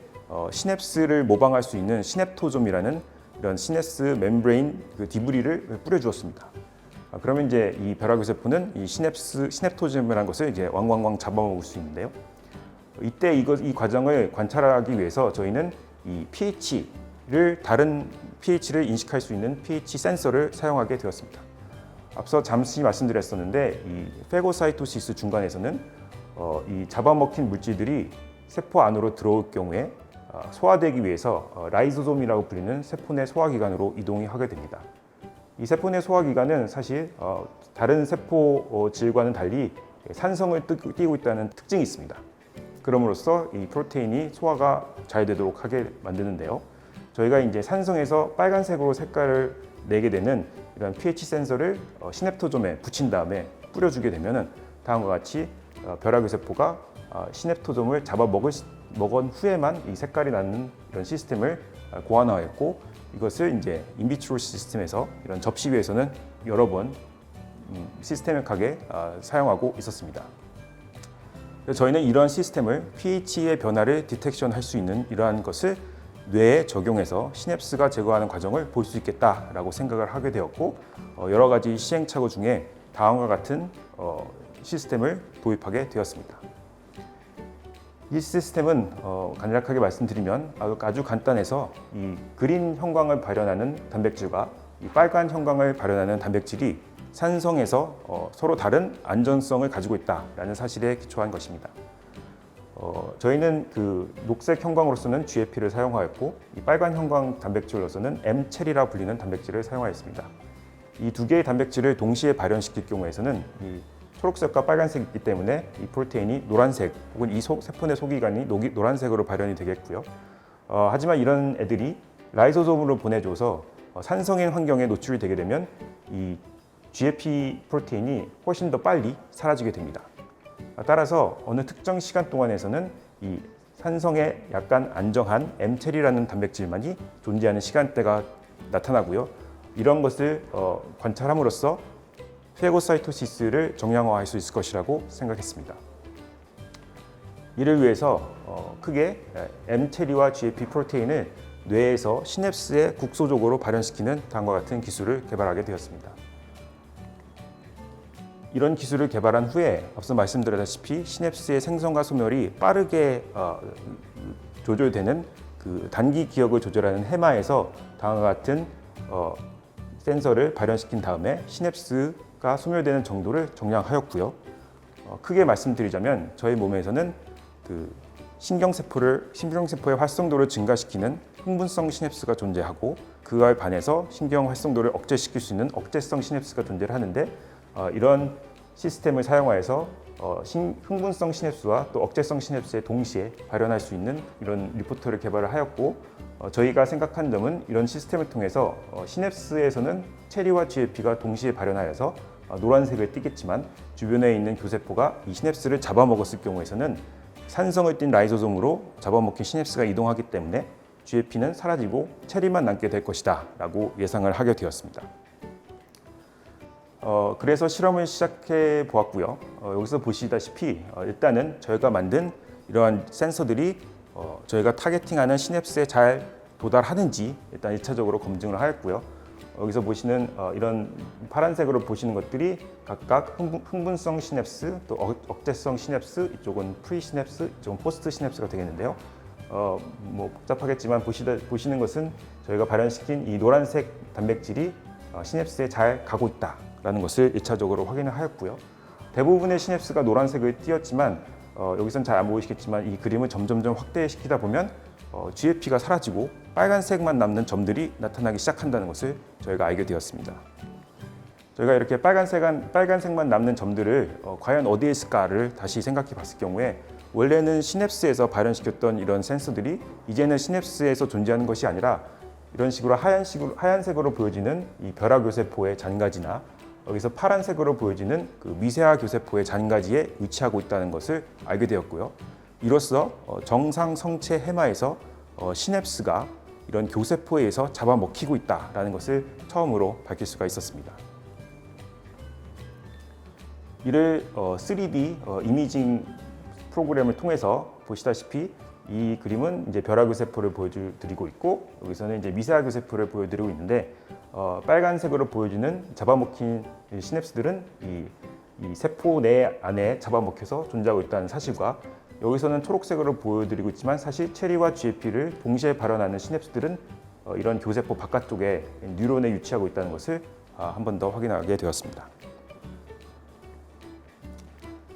시냅스를 모방할 수 있는 시냅토좀이라는 이런 시냅스 멤브레인 그 디브리를 뿌려주었습니다. 그러면 이제 이 벼락교세포는 이 시냅토즘이라는 것을 이제 왕왕왕 잡아먹을 수 있는데요. 이때 이 과정을 관찰하기 위해서 저희는 이 pH를 다른 pH를 인식할 수 있는 pH 센서를 사용하게 되었습니다. 앞서 잠시 말씀드렸었는데 이 페고사이토시스 중간에서는 이 잡아먹힌 물질들이 세포 안으로 들어올 경우에 소화되기 위해서 라이소솜이라고 불리는 세포 내 소화기관으로 이동이 하게 됩니다. 이 세포 내 소화기관은 사실 다른 세포 질과는 달리 산성을 띠고 있다는 특징이 있습니다. 그럼으로써 이 프로테인이 소화가 잘 되도록 하게 만드는데요. 저희가 이제 산성에서 빨간색으로 색깔을 내게 되는 이런 pH 센서를 시냅토좀에 붙인 다음에 뿌려주게 되면은 다음과 같이 벼락유세포가 시냅토좀을 먹은 후에만 이 색깔이 나는 이런 시스템을 고안화했고, 이것을 이제 인비트로 시스템에서 이런 접시 위에서는 여러 번 시스테믹하게 사용하고 있었습니다. 저희는 이러한 시스템을 pH의 변화를 디텍션할 수 있는 이러한 것을 뇌에 적용해서 시냅스가 제거하는 과정을 볼 수 있겠다라고 생각을 하게 되었고, 여러 가지 시행착오 중에 다음과 같은 시스템을 도입하게 되었습니다. 이 시스템은 간략하게 말씀드리면 아주 간단해서 이 그린 형광을 발현하는 단백질과 이 빨간 형광을 발현하는 단백질이 산성에서 서로 다른 안전성을 가지고 있다라는 사실에 기초한 것입니다. 저희는 그 녹색 형광으로서는 GFP를 사용하였고, 이 빨간 형광 단백질로서는 M체리라 불리는 단백질을 사용하였습니다. 이 두 개의 단백질을 동시에 발현시킬 경우에서는 이 초록색과 빨간색이 있기 때문에 이 프로테인이 노란색 혹은 이 세포 내 소기관이 노란색으로 발현이 되겠고요. 하지만 이런 애들이 라이소솜으로 보내줘서 산성인 환경에 노출이 되게 되면 이 GFP 프로테인이 훨씬 더 빨리 사라지게 됩니다. 따라서 어느 특정 시간 동안에서는 이 산성에 약간 안정한 M체리라는 단백질만이 존재하는 시간대가 나타나고요. 이런 것을 관찰함으로써 페고사이토시스를 정량화할 수 있을 것이라고 생각했습니다. 이를 위해서 크게 M체리와 GFP 프로테인을 뇌에서 시냅스에 국소적으로 발현시키는 다음과 같은 기술을 개발하게 되었습니다. 이런 기술을 개발한 후에 앞서 말씀드렸다시피 시냅스의 생성과 소멸이 빠르게 조절되는 그 단기 기억을 조절하는 해마에서 다음과 같은 센서를 발현시킨 다음에 시냅스가 소멸되는 정도를 정량하였고요. 크게 말씀드리자면 저희 몸에서는 그 신경세포의 활성도를 증가시키는 흥분성 시냅스가 존재하고, 그에 반해서 신경 활성도를 억제시킬 수 있는 억제성 시냅스가 존재를 하는데, 이런 시스템을 사용하여서 흥분성 시냅스와 또 억제성 시냅스에 동시에 발현할 수 있는 이런 리포터를 개발을 하였고, 저희가 생각한 점은 이런 시스템을 통해서 시냅스에서는 체리와 GFP가 동시에 발현하여서 노란색을 띠겠지만 주변에 있는 교세포가 이 시냅스를 잡아먹었을 경우에서는 산성을 띤 라이소솜으로 잡아먹힌 시냅스가 이동하기 때문에 GFP는 사라지고 체리만 남게 될 것이다 라고 예상을 하게 되었습니다. 그래서 실험을 시작해 보았고요. 여기서 보시다시피 일단은 저희가 만든 이러한 센서들이 저희가 타겟팅하는 시냅스에 잘 도달하는지 일단 1차적으로 검증을 하였고요. 여기서 보시는 이런 파란색으로 보시는 것들이 각각 흥분성 시냅스, 또 억제성 시냅스, 이쪽은 프리 시냅스, 이쪽은 포스트 시냅스가 되겠는데요. 뭐 복잡하겠지만 보시는 것은 저희가 발현시킨 이 노란색 단백질이 시냅스에 잘 가고 있다라는 것을 1차적으로 확인을 하였고요. 대부분의 시냅스가 노란색을 띄었지만 여기선 잘 안 보이시겠지만 이 그림을 점점점 확대시키다 보면 GFP가 사라지고 빨간색만 남는 점들이 나타나기 시작한다는 것을 저희가 알게 되었습니다. 저희가 이렇게 빨간색만 남는 점들을 과연 어디에 있을까를 다시 생각해 봤을 경우에, 원래는 시냅스에서 발현시켰던 이런 센서들이 이제는 시냅스에서 존재하는 것이 아니라 이런 식으로 하얀색으로 보여지는 이 벼락교세포의 잔가지나 여기서 파란색으로 보여지는 그 미세화 교세포의 잔가지에 위치하고 있다는 것을 알게 되었고요. 이로써 정상 성체 해마에서 시냅스가 이런 교세포에 의해서 잡아먹히고 있다는 것을 처음으로 밝힐 수가 있었습니다. 이를 3D 이미징 프로그램을 통해서 보시다시피 이 그림은 이제 벼락교세포를 보여드리고 있고, 여기서는 이제 미세화 교세포를 보여드리고 있는데, 빨간색으로 보여지는 잡아먹힌 시냅스들은 이 세포 내 안에 잡아먹혀서 존재하고 있다는 사실과, 여기서는 초록색으로 보여드리고 있지만 사실 체리와 GFP를 동시에 발현하는 시냅스들은 이런 교세포 바깥쪽에 뉴런에 위치하고 있다는 것을 한 번 더 확인하게 되었습니다.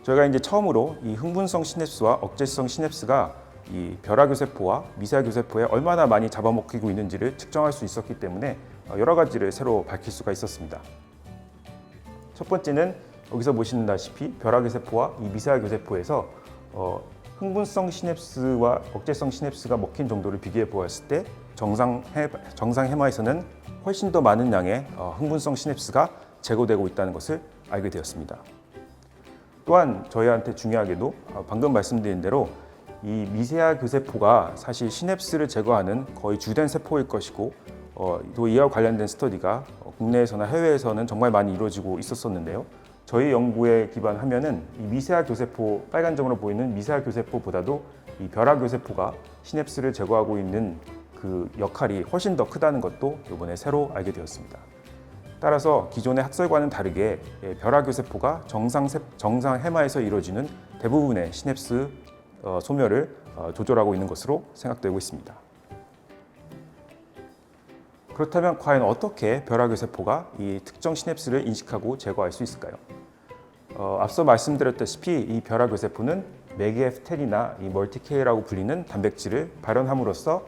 저희가 이제 처음으로 이 흥분성 시냅스와 억제성 시냅스가 이 벼락교세포와 미세하교세포에 얼마나 많이 잡아먹히고 있는지를 측정할 수 있었기 때문에 여러 가지를 새로 밝힐 수가 있었습니다. 첫 번째는 여기서 보시다시피 벼락교세포와 이 미세하교세포에서 흥분성 시냅스와 억제성 시냅스가 먹힌 정도를 비교해 보았을 때 정상 해마에서는 훨씬 더 많은 양의 흥분성 시냅스가 제거되고 있다는 것을 알게 되었습니다. 또한 저희한테 중요하게도 방금 말씀드린 대로 이 미세하 교세포가 사실 시냅스를 제거하는 거의 주된 세포일 것이고 또 이와 관련된 스터디가 국내에서나 해외에서는 정말 많이 이루어지고 있었는데요. 저희 연구에 기반하면은 이 미세하 교세포, 빨간 점으로 보이는 미세하 교세포보다도 이 벼락 교세포가 시냅스를 제거하고 있는 그 역할이 훨씬 더 크다는 것도 이번에 새로 알게 되었습니다. 따라서 기존의 학설과는 다르게 벼락 교세포가 정상 해마에서 이루어지는 대부분의 시냅스 소멸을 조절하고 있는 것으로 생각되고 있습니다. 그렇다면 과연 어떻게 벼락 교세포가 이 특정 시냅스를 인식하고 제거할 수 있을까요? 앞서 말씀드렸다시피 이 벼락 교세포는 맥F10이나 이 멀티K라고 불리는 단백질을 발현함으로써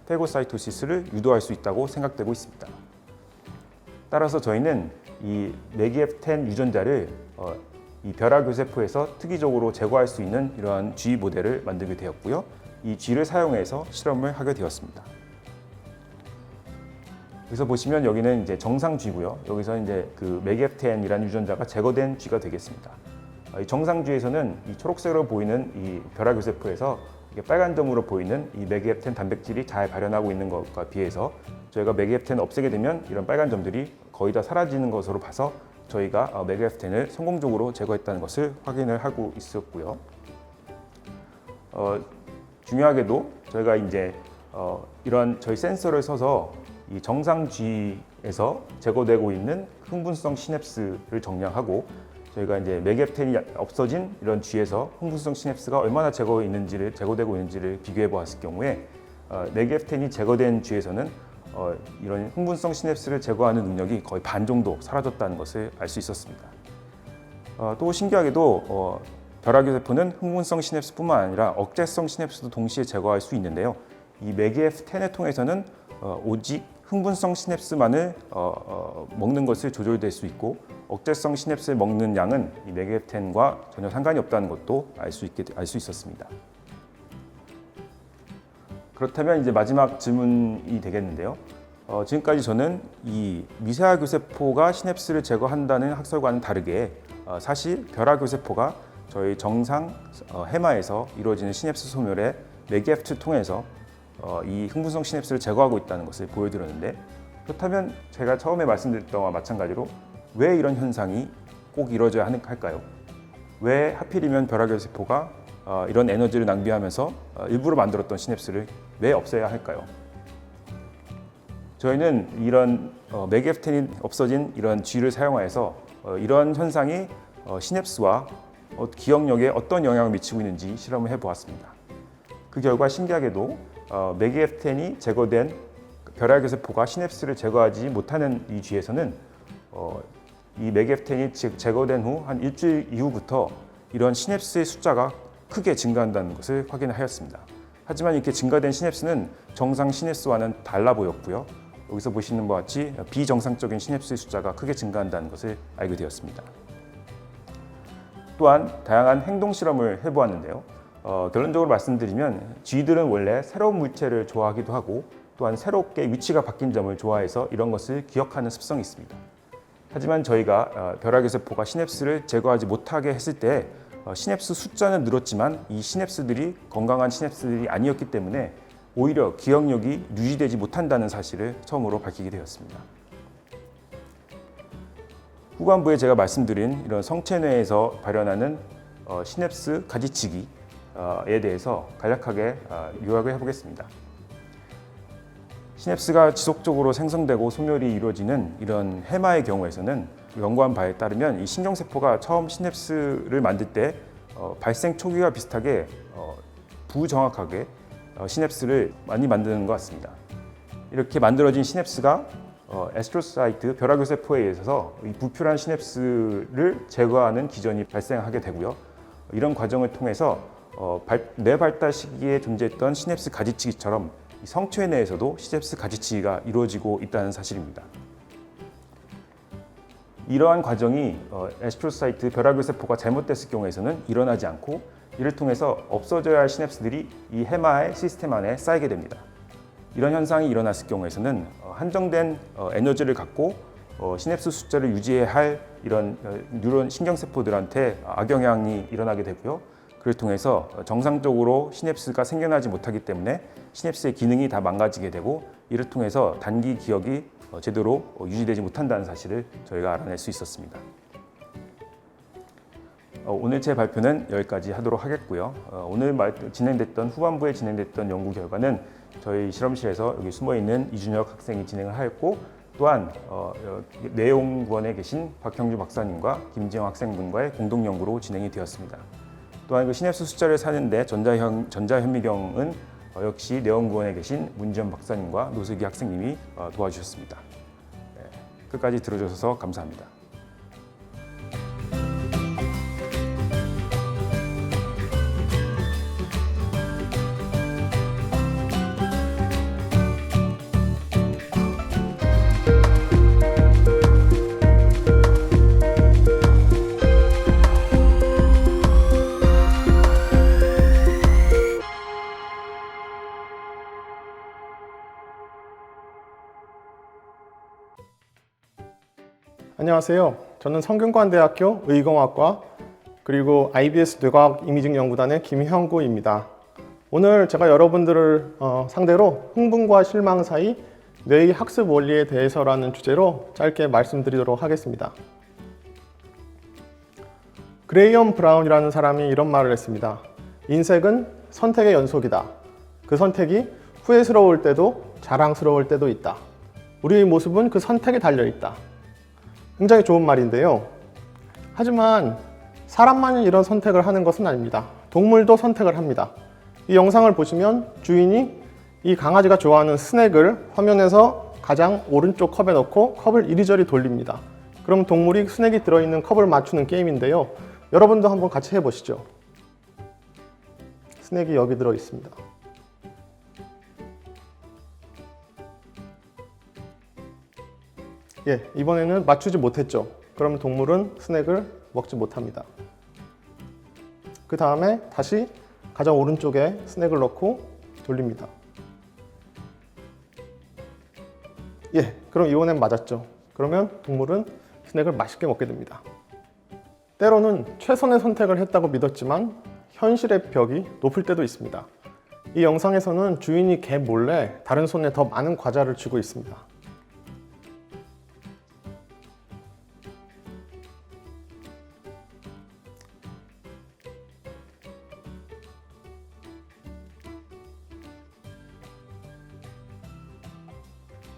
페고사이토시스를 유도할 수 있다고 생각되고 있습니다. 따라서 저희는 이 맥F10 유전자를 이 벼락 교세포에서 특이적으로 제거할 수 있는 이러한 G 모델을 만들게 되었고요. 이 G를 사용해서 실험을 하게 되었습니다. 여기서 보시면 여기는 이제 정상 G고요. 여기서 이제 그 맥F10이라는 유전자가 제거된 G가 되겠습니다. 이 정상 G에서는 이 초록색으로 보이는 이 벼락 교세포에서 이게 빨간 점으로 보이는 이 맥F10 단백질이 잘 발현하고 있는 것과 비해서 저희가 맥F10을 없애게 되면 이런 빨간 점들이 거의 다 사라지는 것으로 봐서 저희가 맥F10을 성공적으로 제거했다는 것을 확인을 하고 있었고요. 중요하게도 저희가 이제 이러한 저희 센서를 써서 이 정상 G에서 제거되고 있는 흥분성 시냅스를 정량하고 저희가 이제 맥F10이 없어진 이런 G에서 흥분성 시냅스가 얼마나 제거되고 있는지를 비교해 보았을 경우에 맥F10이 제거된 G에서는 이런 흥분성 시냅스를 제거하는 능력이 거의 반 정도 사라졌다는 것을 알 수 있었습니다. 또 신기하게도 벼락교세포는 흥분성 시냅스뿐만 아니라 억제성 시냅스도 동시에 제거할 수 있는데요. 이 맥F10을 통해서는 오직 흥분성 시냅스만을 먹는 것을 조절될 수 있고 억제성 시냅스를 먹는 양은 이 맥F10과 전혀 상관이 없다는 것도 알 수 있었습니다. 그렇다면 이제 마지막 질문이 되겠는데요. 지금까지 저는 이 미세하 교세포가 시냅스를 제거한다는 학설과는 다르게 사실 벼락 교세포가 저희 정상 해마에서 이루어지는 시냅스 소멸의 맥F2를 통해서 이 흥분성 시냅스를 제거하고 있다는 것을 보여드렸는데 그렇다면 제가 처음에 말씀드렸던 것과 마찬가지로 왜 이런 현상이 꼭 이루어져야 할까요? 왜 하필이면 벼락 교세포가 이런 에너지를 낭비하면서 일부러 만들었던 시냅스를 왜 없애야 할까요? 저희는 이런 맥F10이 없어진 이런 G를 사용하여서 이런 현상이 시냅스와 기억력에 어떤 영향을 미치고 있는지 실험을 해보았습니다. 그 결과 신기하게도 맥F10이 제거된 벼락 교세포가 시냅스를 제거하지 못하는 이 G에서는 이 맥F10이 제거된 후 한 일주일 이후부터 이런 시냅스의 숫자가 크게 증가한다는 것을 확인하였습니다. 하지만 이렇게 증가된 시냅스는 정상 시냅스와는 달라 보였고요. 여기서 보시는 바와 같이 비정상적인 시냅스의 숫자가 크게 증가한다는 것을 알게 되었습니다. 또한 다양한 행동 실험을 해보았는데요. 결론적으로 말씀드리면 G들은 원래 새로운 물체를 좋아하기도 하고 또한 새롭게 위치가 바뀐 점을 좋아해서 이런 것을 기억하는 습성이 있습니다. 하지만 저희가 벼락 교세포가 시냅스를 제거하지 못하게 했을 때 시냅스 숫자는 늘었지만 이 시냅스들이 건강한 시냅스들이 아니었기 때문에 오히려 기억력이 유지되지 못한다는 사실을 처음으로 밝히게 되었습니다. 후반부에 제가 말씀드린 이런 성체뇌에서 발현하는 시냅스 가지치기에 대해서 간략하게 요약을 해보겠습니다. 시냅스가 지속적으로 생성되고 소멸이 이루어지는 이런 해마의 경우에서는 연구한 바에 따르면 이 신경세포가 처음 시냅스를 만들 때 발생 초기와 비슷하게 부정확하게 시냅스를 많이 만드는 것 같습니다. 이렇게 만들어진 시냅스가 에스트로사이트 벼락교세포에 의해서 이 불필요한 시냅스를 제거하는 기전이 발생하게 되고요. 이런 과정을 통해서 뇌발달 시기에 존재했던 시냅스 가지치기처럼 이 성체 내에서도 시냅스 가지치기가 이루어지고 있다는 사실입니다. 이러한 과정이 에스트로사이트 벼락의 세포가 잘못됐을 경우에서는 일어나지 않고 이를 통해서 없어져야 할 시냅스들이 이 해마의 시스템 안에 쌓이게 됩니다. 이런 현상이 일어났을 경우에서는 한정된 에너지를 갖고 시냅스 숫자를 유지해야 할 이런 뉴런 신경세포들한테 악영향이 일어나게 되고요. 그를 통해서 정상적으로 시냅스가 생겨나지 못하기 때문에 시냅스의 기능이 다 망가지게 되고 이를 통해서 단기 기억이 제대로 유지되지 못한다는 사실을 저희가 알아낼 수 있었습니다. 오늘 제 발표는 여기까지 하도록 하겠고요. 오늘 후반부에 진행됐던 연구 결과는 저희 실험실에서 여기 숨어있는 이준혁 학생이 진행을 하였고 또한 내용구원에 계신 박형주 박사님과 김지영 학생분과의 공동 연구로 진행이 되었습니다. 또한 그 시냅스 숫자를 사는데 전자현미경은 역시 내원구원에 계신 문지연 박사님과 노슬기 학생님이 도와주셨습니다. 끝까지 들어주셔서 감사합니다. 안녕하세요. 저는 성균관대학교 의공학과 그리고 IBS 뇌과학 이미징 연구단의 김형구입니다. 오늘 제가 여러분들을 상대로 흥분과 실망 사이 뇌의 학습 원리에 대해서라는 주제로 짧게 말씀드리도록 하겠습니다. 그레이엄 브라운이라는 사람이 이런 말을 했습니다. 인생은 선택의 연속이다. 그 선택이 후회스러울 때도 자랑스러울 때도 있다. 우리의 모습은 그 선택에 달려 있다. 굉장히 좋은 말인데요. 하지만 사람만이 이런 선택을 하는 것은 아닙니다. 동물도 선택을 합니다. 이 영상을 보시면 주인이 이 강아지가 좋아하는 스낵을 화면에서 가장 오른쪽 컵에 넣고 컵을 이리저리 돌립니다. 그럼 동물이 스낵이 들어있는 컵을 맞추는 게임인데요. 여러분도 한번 같이 해보시죠. 스낵이 여기 들어 있습니다. 이번에는 맞추지 못했죠. 그럼 동물은 스낵을 먹지 못합니다. 그 다음에 다시 가장 오른쪽에 스낵을 넣고 돌립니다. 그럼 이번엔 맞았죠. 그러면 동물은 스낵을 맛있게 먹게 됩니다. 때로는 최선의 선택을 했다고 믿었지만 현실의 벽이 높을 때도 있습니다. 이 영상에서는 주인이 개 몰래 다른 손에 더 많은 과자를 쥐고 있습니다.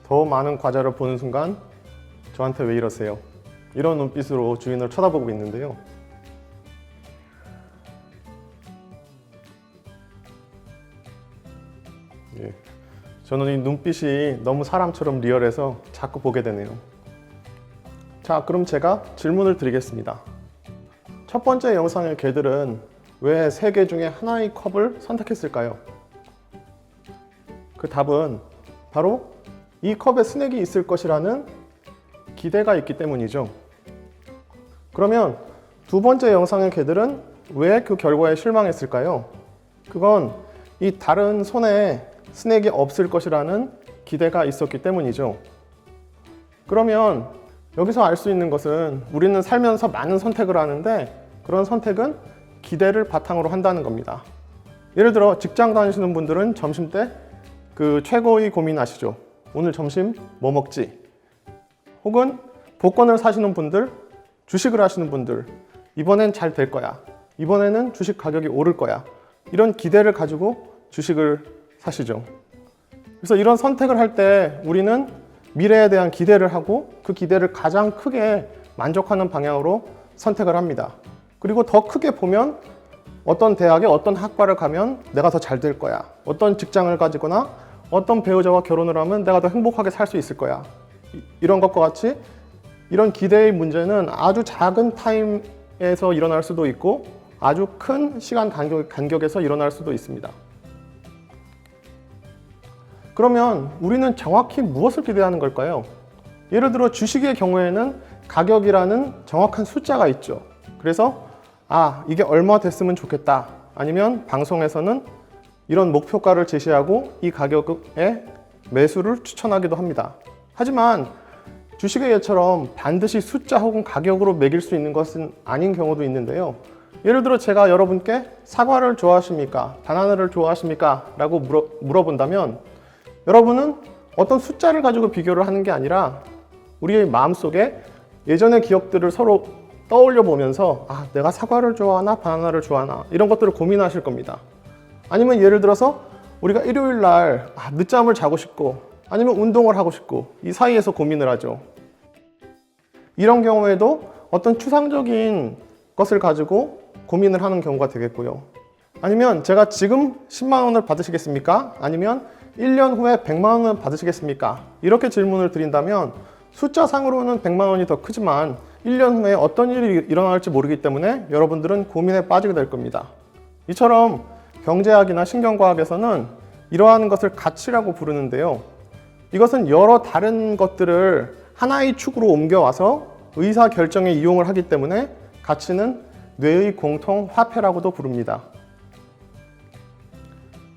더 많은 과자를 보는 순간 저한테 왜 이러세요? 이런 눈빛으로 주인을 쳐다보고 있는데요. 저는 이 눈빛이 너무 사람처럼 리얼해서 자꾸 보게 되네요. 자, 그럼 제가 질문을 드리겠습니다. 첫 번째 영상의 개들은 왜 3개 중에 하나의 컵을 선택했을까요? 그 답은 바로 이 컵에 스낵이 있을 것이라는 기대가 있기 때문이죠. 그러면 두 번째 영상의 개들은 왜 그 결과에 실망했을까요? 그건 이 다른 손에 스낵이 없을 것이라는 기대가 있었기 때문이죠. 그러면 여기서 알 수 있는 것은 우리는 살면서 많은 선택을 하는데 그런 선택은 기대를 바탕으로 한다는 겁니다. 예를 들어 직장 다니시는 분들은 점심 때 그 최고의 고민 아시죠? 오늘 점심 뭐 먹지? 혹은 복권을 사시는 분들, 주식을 하시는 분들, 이번엔 잘 될 거야. 이번에는 주식 가격이 오를 거야. 이런 기대를 가지고 주식을 사시죠. 그래서 이런 선택을 할 때 우리는 미래에 대한 기대를 하고 그 기대를 가장 크게 만족하는 방향으로 선택을 합니다. 그리고 더 크게 보면 어떤 대학에 어떤 학과를 가면 내가 더 잘 될 거야. 어떤 직장을 가지거나 어떤 배우자와 결혼을 하면 내가 더 행복하게 살 수 있을 거야. 이런 것과 같이 이런 기대의 문제는 아주 작은 타임에서 일어날 수도 있고 아주 큰 시간 간격에서 일어날 수도 있습니다. 그러면 우리는 정확히 무엇을 기대하는 걸까요? 예를 들어 주식의 경우에는 가격이라는 정확한 숫자가 있죠. 그래서 이게 얼마 됐으면 좋겠다. 아니면 방송에서는 이런 목표가를 제시하고 이 가격에 매수를 추천하기도 합니다. 하지만 주식의 예처럼 반드시 숫자 혹은 가격으로 매길 수 있는 것은 아닌 경우도 있는데요. 예를 들어 제가 여러분께 사과를 좋아하십니까? 바나나를 좋아하십니까? 라고 물어본다면 여러분은 어떤 숫자를 가지고 비교를 하는 게 아니라 우리의 마음속에 예전의 기억들을 서로 떠올려 보면서 내가 사과를 좋아하나 바나나를 좋아하나 이런 것들을 고민하실 겁니다. 아니면 예를 들어서 우리가 일요일 날 늦잠을 자고 싶고 아니면 운동을 하고 싶고 이 사이에서 고민을 하죠. 이런 경우에도 어떤 추상적인 것을 가지고 고민을 하는 경우가 되겠고요. 아니면 제가 지금 10만 원을 받으시겠습니까? 아니면 1년 후에 100만 원을 받으시겠습니까? 이렇게 질문을 드린다면 숫자상으로는 100만 원이 더 크지만 1년 후에 어떤 일이 일어날지 모르기 때문에 여러분들은 고민에 빠지게 될 겁니다. 이처럼 경제학이나 신경과학에서는 이러한 것을 가치라고 부르는데요. 이것은 여러 다른 것들을 하나의 축으로 옮겨와서 의사결정에 이용을 하기 때문에 가치는 뇌의 공통 화폐라고도 부릅니다.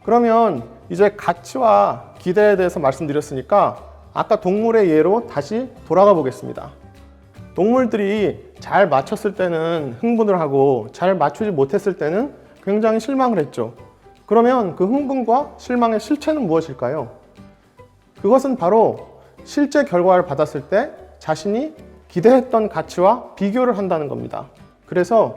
그러면 이제 가치와 기대에 대해서 말씀드렸으니까 아까 동물의 예로 다시 돌아가 보겠습니다. 동물들이 잘 맞췄을 때는 흥분을 하고 잘 맞추지 못했을 때는 굉장히 실망을 했죠. 그러면 그 흥분과 실망의 실체는 무엇일까요? 그것은 바로 실제 결과를 받았을 때 자신이 기대했던 가치와 비교를 한다는 겁니다. 그래서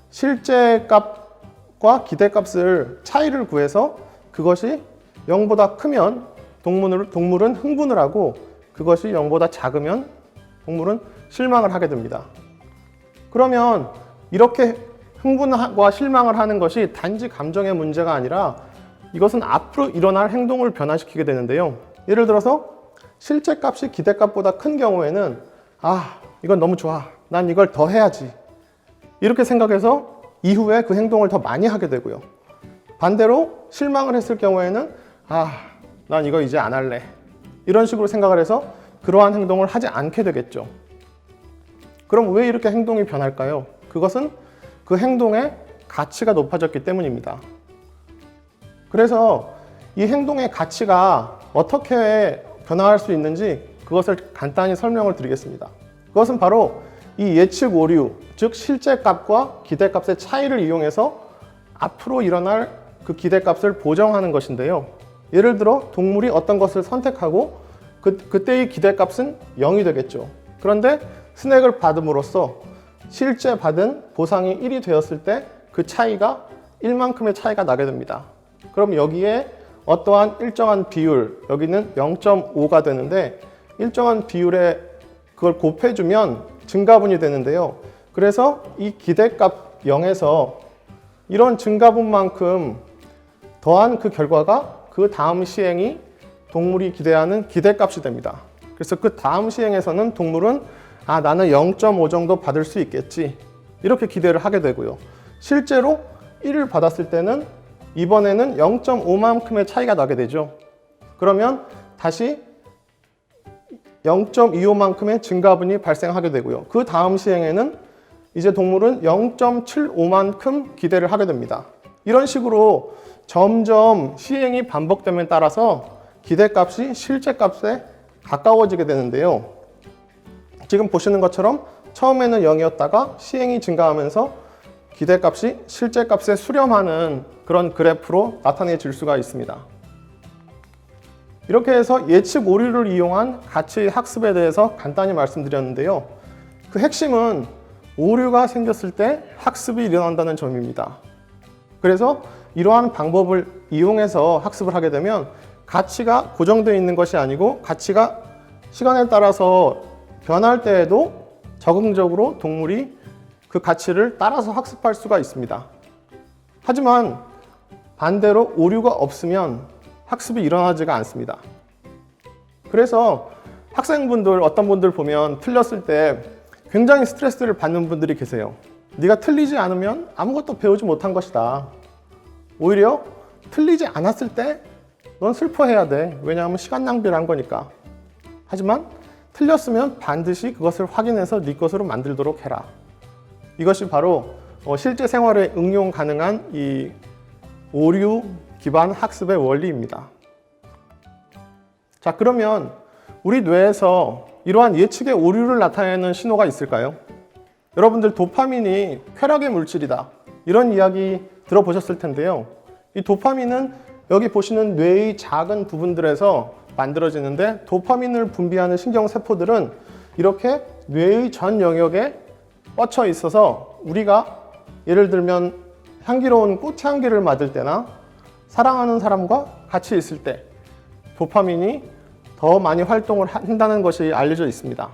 실제 값과 기대값을 차이를 구해서 그것이 0보다 크면 동물은 흥분을 하고 그것이 0보다 작으면 동물은 실망을 하게 됩니다. 그러면 이렇게 흥분과 실망을 하는 것이 단지 감정의 문제가 아니라 이것은 앞으로 일어날 행동을 변화시키게 되는데요. 예를 들어서 실제 값이 기대값보다 큰 경우에는 이건 너무 좋아. 난 이걸 더 해야지. 이렇게 생각해서 이후에 그 행동을 더 많이 하게 되고요. 반대로 실망을 했을 경우에는 난 이거 이제 안 할래. 이런 식으로 생각을 해서 그러한 행동을 하지 않게 되겠죠. 그럼 왜 이렇게 행동이 변할까요? 그것은 그 행동의 가치가 높아졌기 때문입니다. 그래서 이 행동의 가치가 어떻게 변화할 수 있는지 그것을 간단히 설명을 드리겠습니다. 그것은 바로 이 예측 오류, 즉 실제 값과 기대값의 차이를 이용해서 앞으로 일어날 그 기대값을 보정하는 것인데요. 예를 들어 동물이 어떤 것을 선택하고 그때의 기대값은 0이 되겠죠. 그런데 스낵을 받음으로써 실제 받은 보상이 1이 되었을 때 그 차이가 1만큼의 차이가 나게 됩니다. 그럼 여기에 어떠한 일정한 비율, 여기는 0.5가 되는데 일정한 비율에 그걸 곱해주면 증가분이 되는데요. 그래서 이 기대값 0에서 이런 증가분만큼 더한 그 결과가 그 다음 시행이 동물이 기대하는 기대값이 됩니다. 그래서 그 다음 시행에서는 동물은 나는 0.5 정도 받을 수 있겠지. 이렇게 기대를 하게 되고요. 실제로 1을 받았을 때는 이번에는 0.5만큼의 차이가 나게 되죠. 그러면 다시 0.25만큼의 증가분이 발생하게 되고요. 그 다음 시행에는 이제 동물은 0.75만큼 기대를 하게 됩니다. 이런 식으로 점점 시행이 반복됨에 따라서 기대값이 실제값에 가까워지게 되는데요. 지금 보시는 것처럼 처음에는 0이었다가 시행이 증가하면서 기대값이 실제값에 수렴하는 그런 그래프로 나타내질 수가 있습니다. 이렇게 해서 예측 오류를 이용한 가치 학습에 대해서 간단히 말씀드렸는데요. 그 핵심은 오류가 생겼을 때 학습이 일어난다는 점입니다. 그래서 이러한 방법을 이용해서 학습을 하게 되면 가치가 고정되어 있는 것이 아니고 가치가 시간에 따라서 변할 때에도 적응적으로 동물이 그 가치를 따라서 학습할 수가 있습니다. 하지만 반대로 오류가 없으면 학습이 일어나지가 않습니다. 그래서 학생분들, 어떤 분들 보면 틀렸을 때 굉장히 스트레스를 받는 분들이 계세요. 네가 틀리지 않으면 아무것도 배우지 못한 것이다. 오히려 틀리지 않았을 때 넌 슬퍼해야 돼. 왜냐하면 시간 낭비를 한 거니까. 하지만 틀렸으면 반드시 그것을 확인해서 네 것으로 만들도록 해라. 이것이 바로 실제 생활에 응용 가능한 이 오류 기반 학습의 원리입니다. 자, 그러면 우리 뇌에서 이러한 예측의 오류를 나타내는 신호가 있을까요? 여러분들 도파민이 쾌락의 물질이다. 이런 이야기 들어보셨을 텐데요. 이 도파민은 여기 보시는 뇌의 작은 부분들에서 만들어지는데 도파민을 분비하는 신경세포들은 이렇게 뇌의 전 영역에 뻗쳐 있어서 우리가 예를 들면 향기로운 꽃향기를 맡을 때나 사랑하는 사람과 같이 있을 때 도파민이 더 많이 활동을 한다는 것이 알려져 있습니다.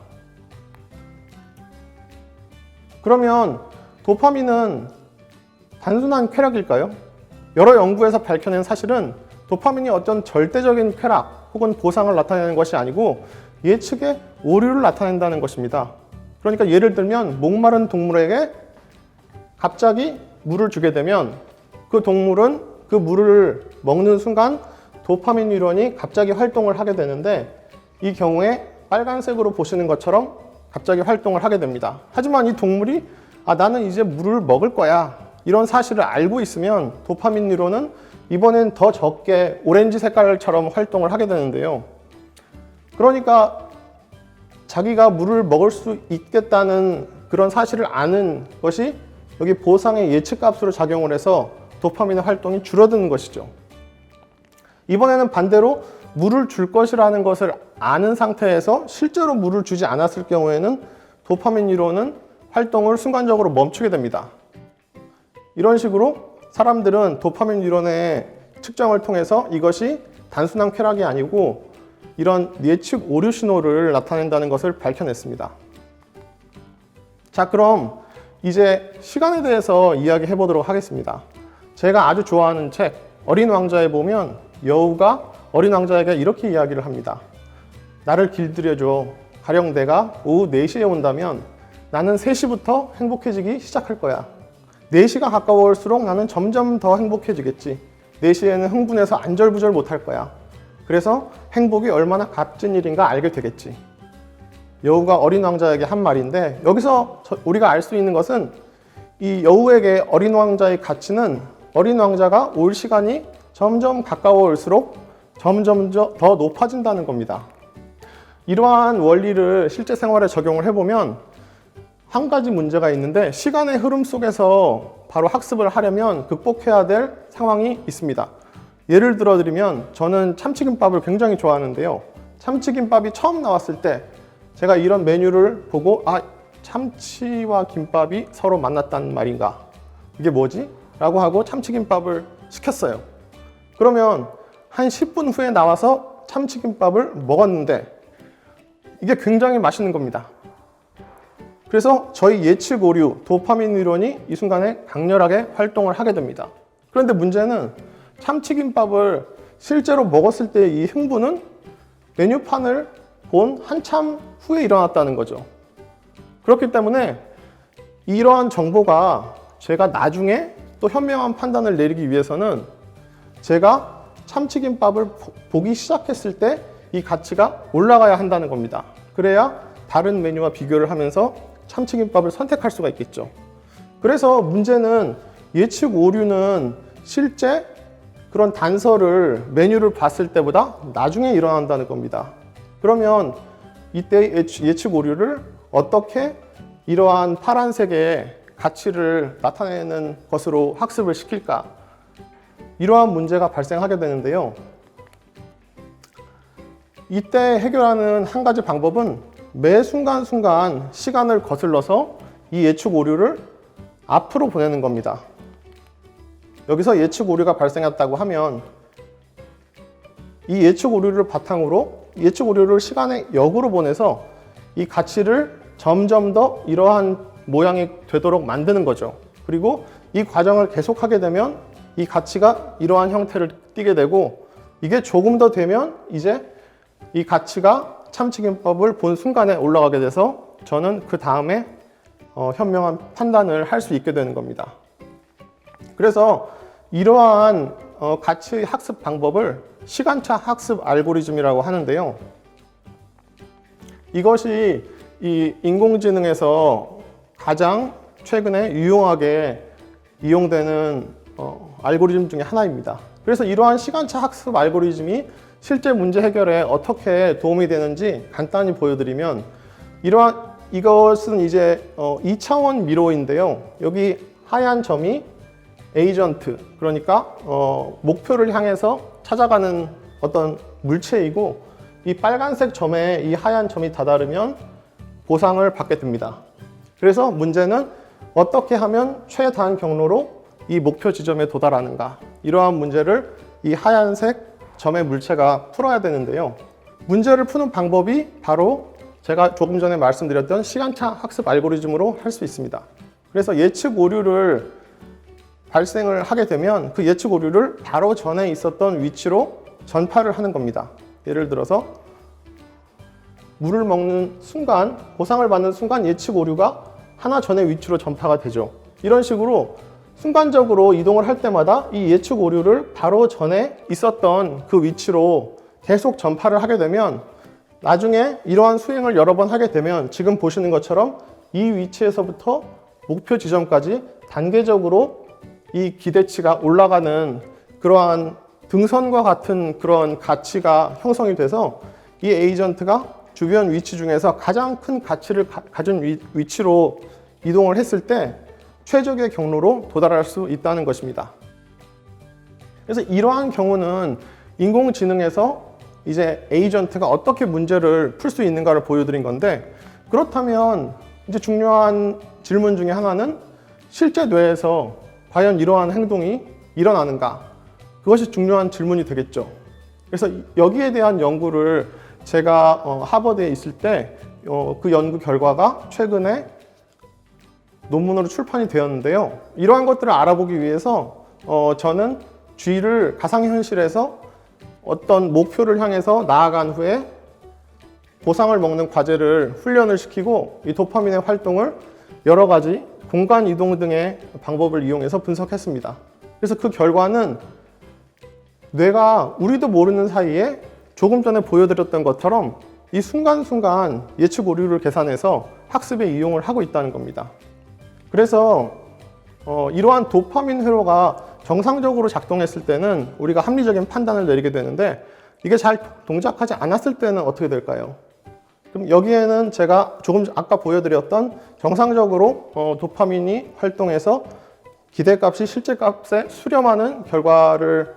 그러면 도파민은 단순한 쾌락일까요? 여러 연구에서 밝혀낸 사실은 도파민이 어떤 절대적인 쾌락 혹은 보상을 나타내는 것이 아니고 예측의 오류를 나타낸다는 것입니다. 그러니까 예를 들면 목마른 동물에게 갑자기 물을 주게 되면 그 동물은 그 물을 먹는 순간 도파민 뉴런이 갑자기 활동을 하게 되는데 이 경우에 빨간색으로 보시는 것처럼 갑자기 활동을 하게 됩니다. 하지만 이 동물이 나는 이제 물을 먹을 거야. 이런 사실을 알고 있으면 도파민 뉴런은 이번엔 더 적게 오렌지 색깔처럼 활동을 하게 되는데요. 그러니까 자기가 물을 먹을 수 있겠다는 그런 사실을 아는 것이 여기 보상의 예측값으로 작용을 해서 도파민의 활동이 줄어드는 것이죠. 이번에는 반대로 물을 줄 것이라는 것을 아는 상태에서 실제로 물을 주지 않았을 경우에는 도파민 뉴런은 활동을 순간적으로 멈추게 됩니다. 이런 식으로 사람들은 도파민 뉴런의 측정을 통해서 이것이 단순한 쾌락이 아니고 이런 예측 오류 신호를 나타낸다는 것을 밝혀냈습니다. 자, 그럼 이제 시간에 대해서 이야기해 보도록 하겠습니다. 제가 아주 좋아하는 책 어린 왕자에 보면 여우가 어린 왕자에게 이렇게 이야기를 합니다. 나를 길들여줘. 가령 내가 오후 4시에 온다면 나는 3시부터 행복해지기 시작할 거야. 4시가 가까워올수록 나는 점점 더 행복해지겠지. 4시에는 흥분해서 안절부절 못할 거야. 그래서 행복이 얼마나 값진 일인가 알게 되겠지. 여우가 어린 왕자에게 한 말인데 여기서 우리가 알 수 있는 것은 이 여우에게 어린 왕자의 가치는 어린 왕자가 올 시간이 점점 가까워올수록 점점 더 높아진다는 겁니다. 이러한 원리를 실제 생활에 적용을 해보면 한 가지 문제가 있는데 시간의 흐름 속에서 바로 학습을 하려면 극복해야 될 상황이 있습니다. 예를 들어드리면 저는 참치김밥을 굉장히 좋아하는데요. 참치김밥이 처음 나왔을 때 제가 이런 메뉴를 보고 참치와 김밥이 서로 만났단 말인가? 이게 뭐지? 라고 하고 참치김밥을 시켰어요. 그러면 한 10분 후에 나와서 참치김밥을 먹었는데 이게 굉장히 맛있는 겁니다. 그래서 저희 예측 오류, 도파민 뉴런이 이 순간에 강렬하게 활동을 하게 됩니다. 그런데 문제는 참치김밥을 실제로 먹었을 때 이 흥분은 메뉴판을 본 한참 후에 일어났다는 거죠. 그렇기 때문에 이러한 정보가 제가 나중에 또 현명한 판단을 내리기 위해서는 제가 참치김밥을 보기 시작했을 때 이 가치가 올라가야 한다는 겁니다. 그래야 다른 메뉴와 비교를 하면서 참치김밥을 선택할 수가 있겠죠. 그래서 문제는 예측 오류는 실제 그런 단서를 메뉴를 봤을 때보다 나중에 일어난다는 겁니다. 그러면 이때 예측 오류를 어떻게 이러한 파란색의 가치를 나타내는 것으로 학습을 시킬까? 이러한 문제가 발생하게 되는데요. 이때 해결하는 한 가지 방법은 매 순간순간 시간을 거슬러서 이 예측 오류를 앞으로 보내는 겁니다. 여기서 예측 오류가 발생했다고 하면 이 예측 오류를 바탕으로 예측 오류를 시간의 역으로 보내서 이 가치를 점점 더 이러한 모양이 되도록 만드는 거죠. 그리고 이 과정을 계속하게 되면 이 가치가 이러한 형태를 띠게 되고 이게 조금 더 되면 이제 이 가치가 참치김밥을 본 순간에 올라가게 돼서 저는 그 다음에 현명한 판단을 할 수 있게 되는 겁니다. 그래서 이러한 가치 학습 방법을 시간차 학습 알고리즘이라고 하는데요. 이것이 이 인공지능에서 가장 최근에 유용하게 이용되는 알고리즘 중에 하나입니다. 그래서 이러한 시간차 학습 알고리즘이 실제 문제 해결에 어떻게 도움이 되는지 간단히 보여드리면, 이것은 이제 2차원 미로인데요. 여기 하얀 점이 에이전트, 그러니까 목표를 향해서 찾아가는 어떤 물체이고, 이 빨간색 점에 이 하얀 점이 다다르면 보상을 받게 됩니다. 그래서 문제는 어떻게 하면 최단 경로로 이 목표 지점에 도달하는가, 이러한 문제를 이 하얀색 점의 물체가 풀어야 되는데요. 문제를 푸는 방법이 바로 제가 조금 전에 말씀드렸던 시간차 학습 알고리즘으로 할 수 있습니다. 그래서 예측 오류를 발생을 하게 되면 그 예측 오류를 바로 전에 있었던 위치로 전파를 하는 겁니다. 예를 들어서 물을 먹는 순간, 보상을 받는 순간 예측 오류가 하나 전의 위치로 전파가 되죠. 이런 식으로 순간적으로 이동을 할 때마다 이 예측 오류를 바로 전에 있었던 그 위치로 계속 전파를 하게 되면, 나중에 이러한 수행을 여러 번 하게 되면 지금 보시는 것처럼 이 위치에서부터 목표 지점까지 단계적으로 이 기대치가 올라가는 그러한 등선과 같은 그런 가치가 형성이 돼서 이 에이전트가 주변 위치 중에서 가장 큰 가치를 가진 위치로 이동을 했을 때 최적의 경로로 도달할 수 있다는 것입니다. 그래서 이러한 경우는 인공지능에서 이제 에이전트가 어떻게 문제를 풀 수 있는가를 보여드린 건데, 그렇다면 이제 중요한 질문 중에 하나는 실제 뇌에서 과연 이러한 행동이 일어나는가? 그것이 중요한 질문이 되겠죠. 그래서 여기에 대한 연구를 제가 하버드에 있을 때 그 연구 결과가 최근에 논문으로 출판이 되었는데요. 이러한 것들을 알아보기 위해서 저는 쥐를 가상현실에서 어떤 목표를 향해서 나아간 후에 보상을 먹는 과제를 훈련을 시키고 이 도파민의 활동을 여러 가지 공간 이동 등의 방법을 이용해서 분석했습니다. 그래서 그 결과는 뇌가 우리도 모르는 사이에 조금 전에 보여드렸던 것처럼 이 순간순간 예측 오류를 계산해서 학습에 이용을 하고 있다는 겁니다. 그래서 이러한 도파민 회로가 정상적으로 작동했을 때는 우리가 합리적인 판단을 내리게 되는데, 이게 잘 동작하지 않았을 때는 어떻게 될까요? 그럼 여기에는 제가 조금 아까 보여드렸던 정상적으로 도파민이 활동해서 기대값이 실제값에 수렴하는 결과를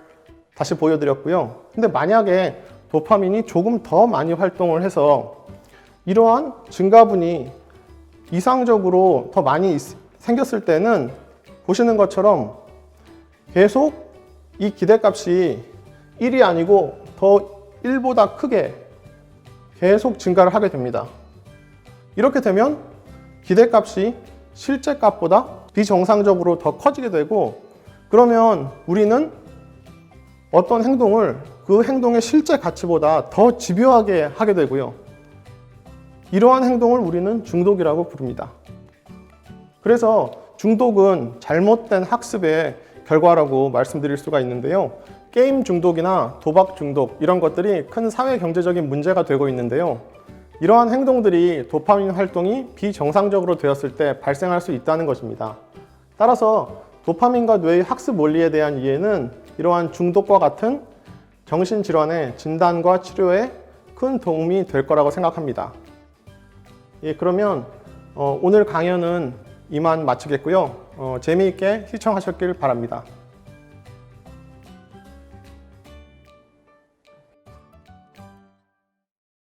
다시 보여드렸고요. 근데 만약에 도파민이 조금 더 많이 활동을 해서 이러한 증가분이 이상적으로 더 많이 생겼을 때는 보시는 것처럼 계속 이 기대값이 1이 아니고 더 1보다 크게 계속 증가를 하게 됩니다. 이렇게 되면 기대값이 실제 값보다 비정상적으로 더 커지게 되고, 그러면 우리는 어떤 행동을 그 행동의 실제 가치보다 더 집요하게 하게 되고요. 이러한 행동을 우리는 중독이라고 부릅니다. 그래서 중독은 잘못된 학습의 결과라고 말씀드릴 수가 있는데요. 게임 중독이나 도박 중독, 이런 것들이 큰 사회 경제적인 문제가 되고 있는데요. 이러한 행동들이 도파민 활동이 비정상적으로 되었을 때 발생할 수 있다는 것입니다. 따라서 도파민과 뇌의 학습 원리에 대한 이해는 이러한 중독과 같은 정신질환의 진단과 치료에 큰 도움이 될 거라고 생각합니다. 예, 그러면 오늘 강연은 이만 마치겠고요. 재미있게 시청하셨길 바랍니다.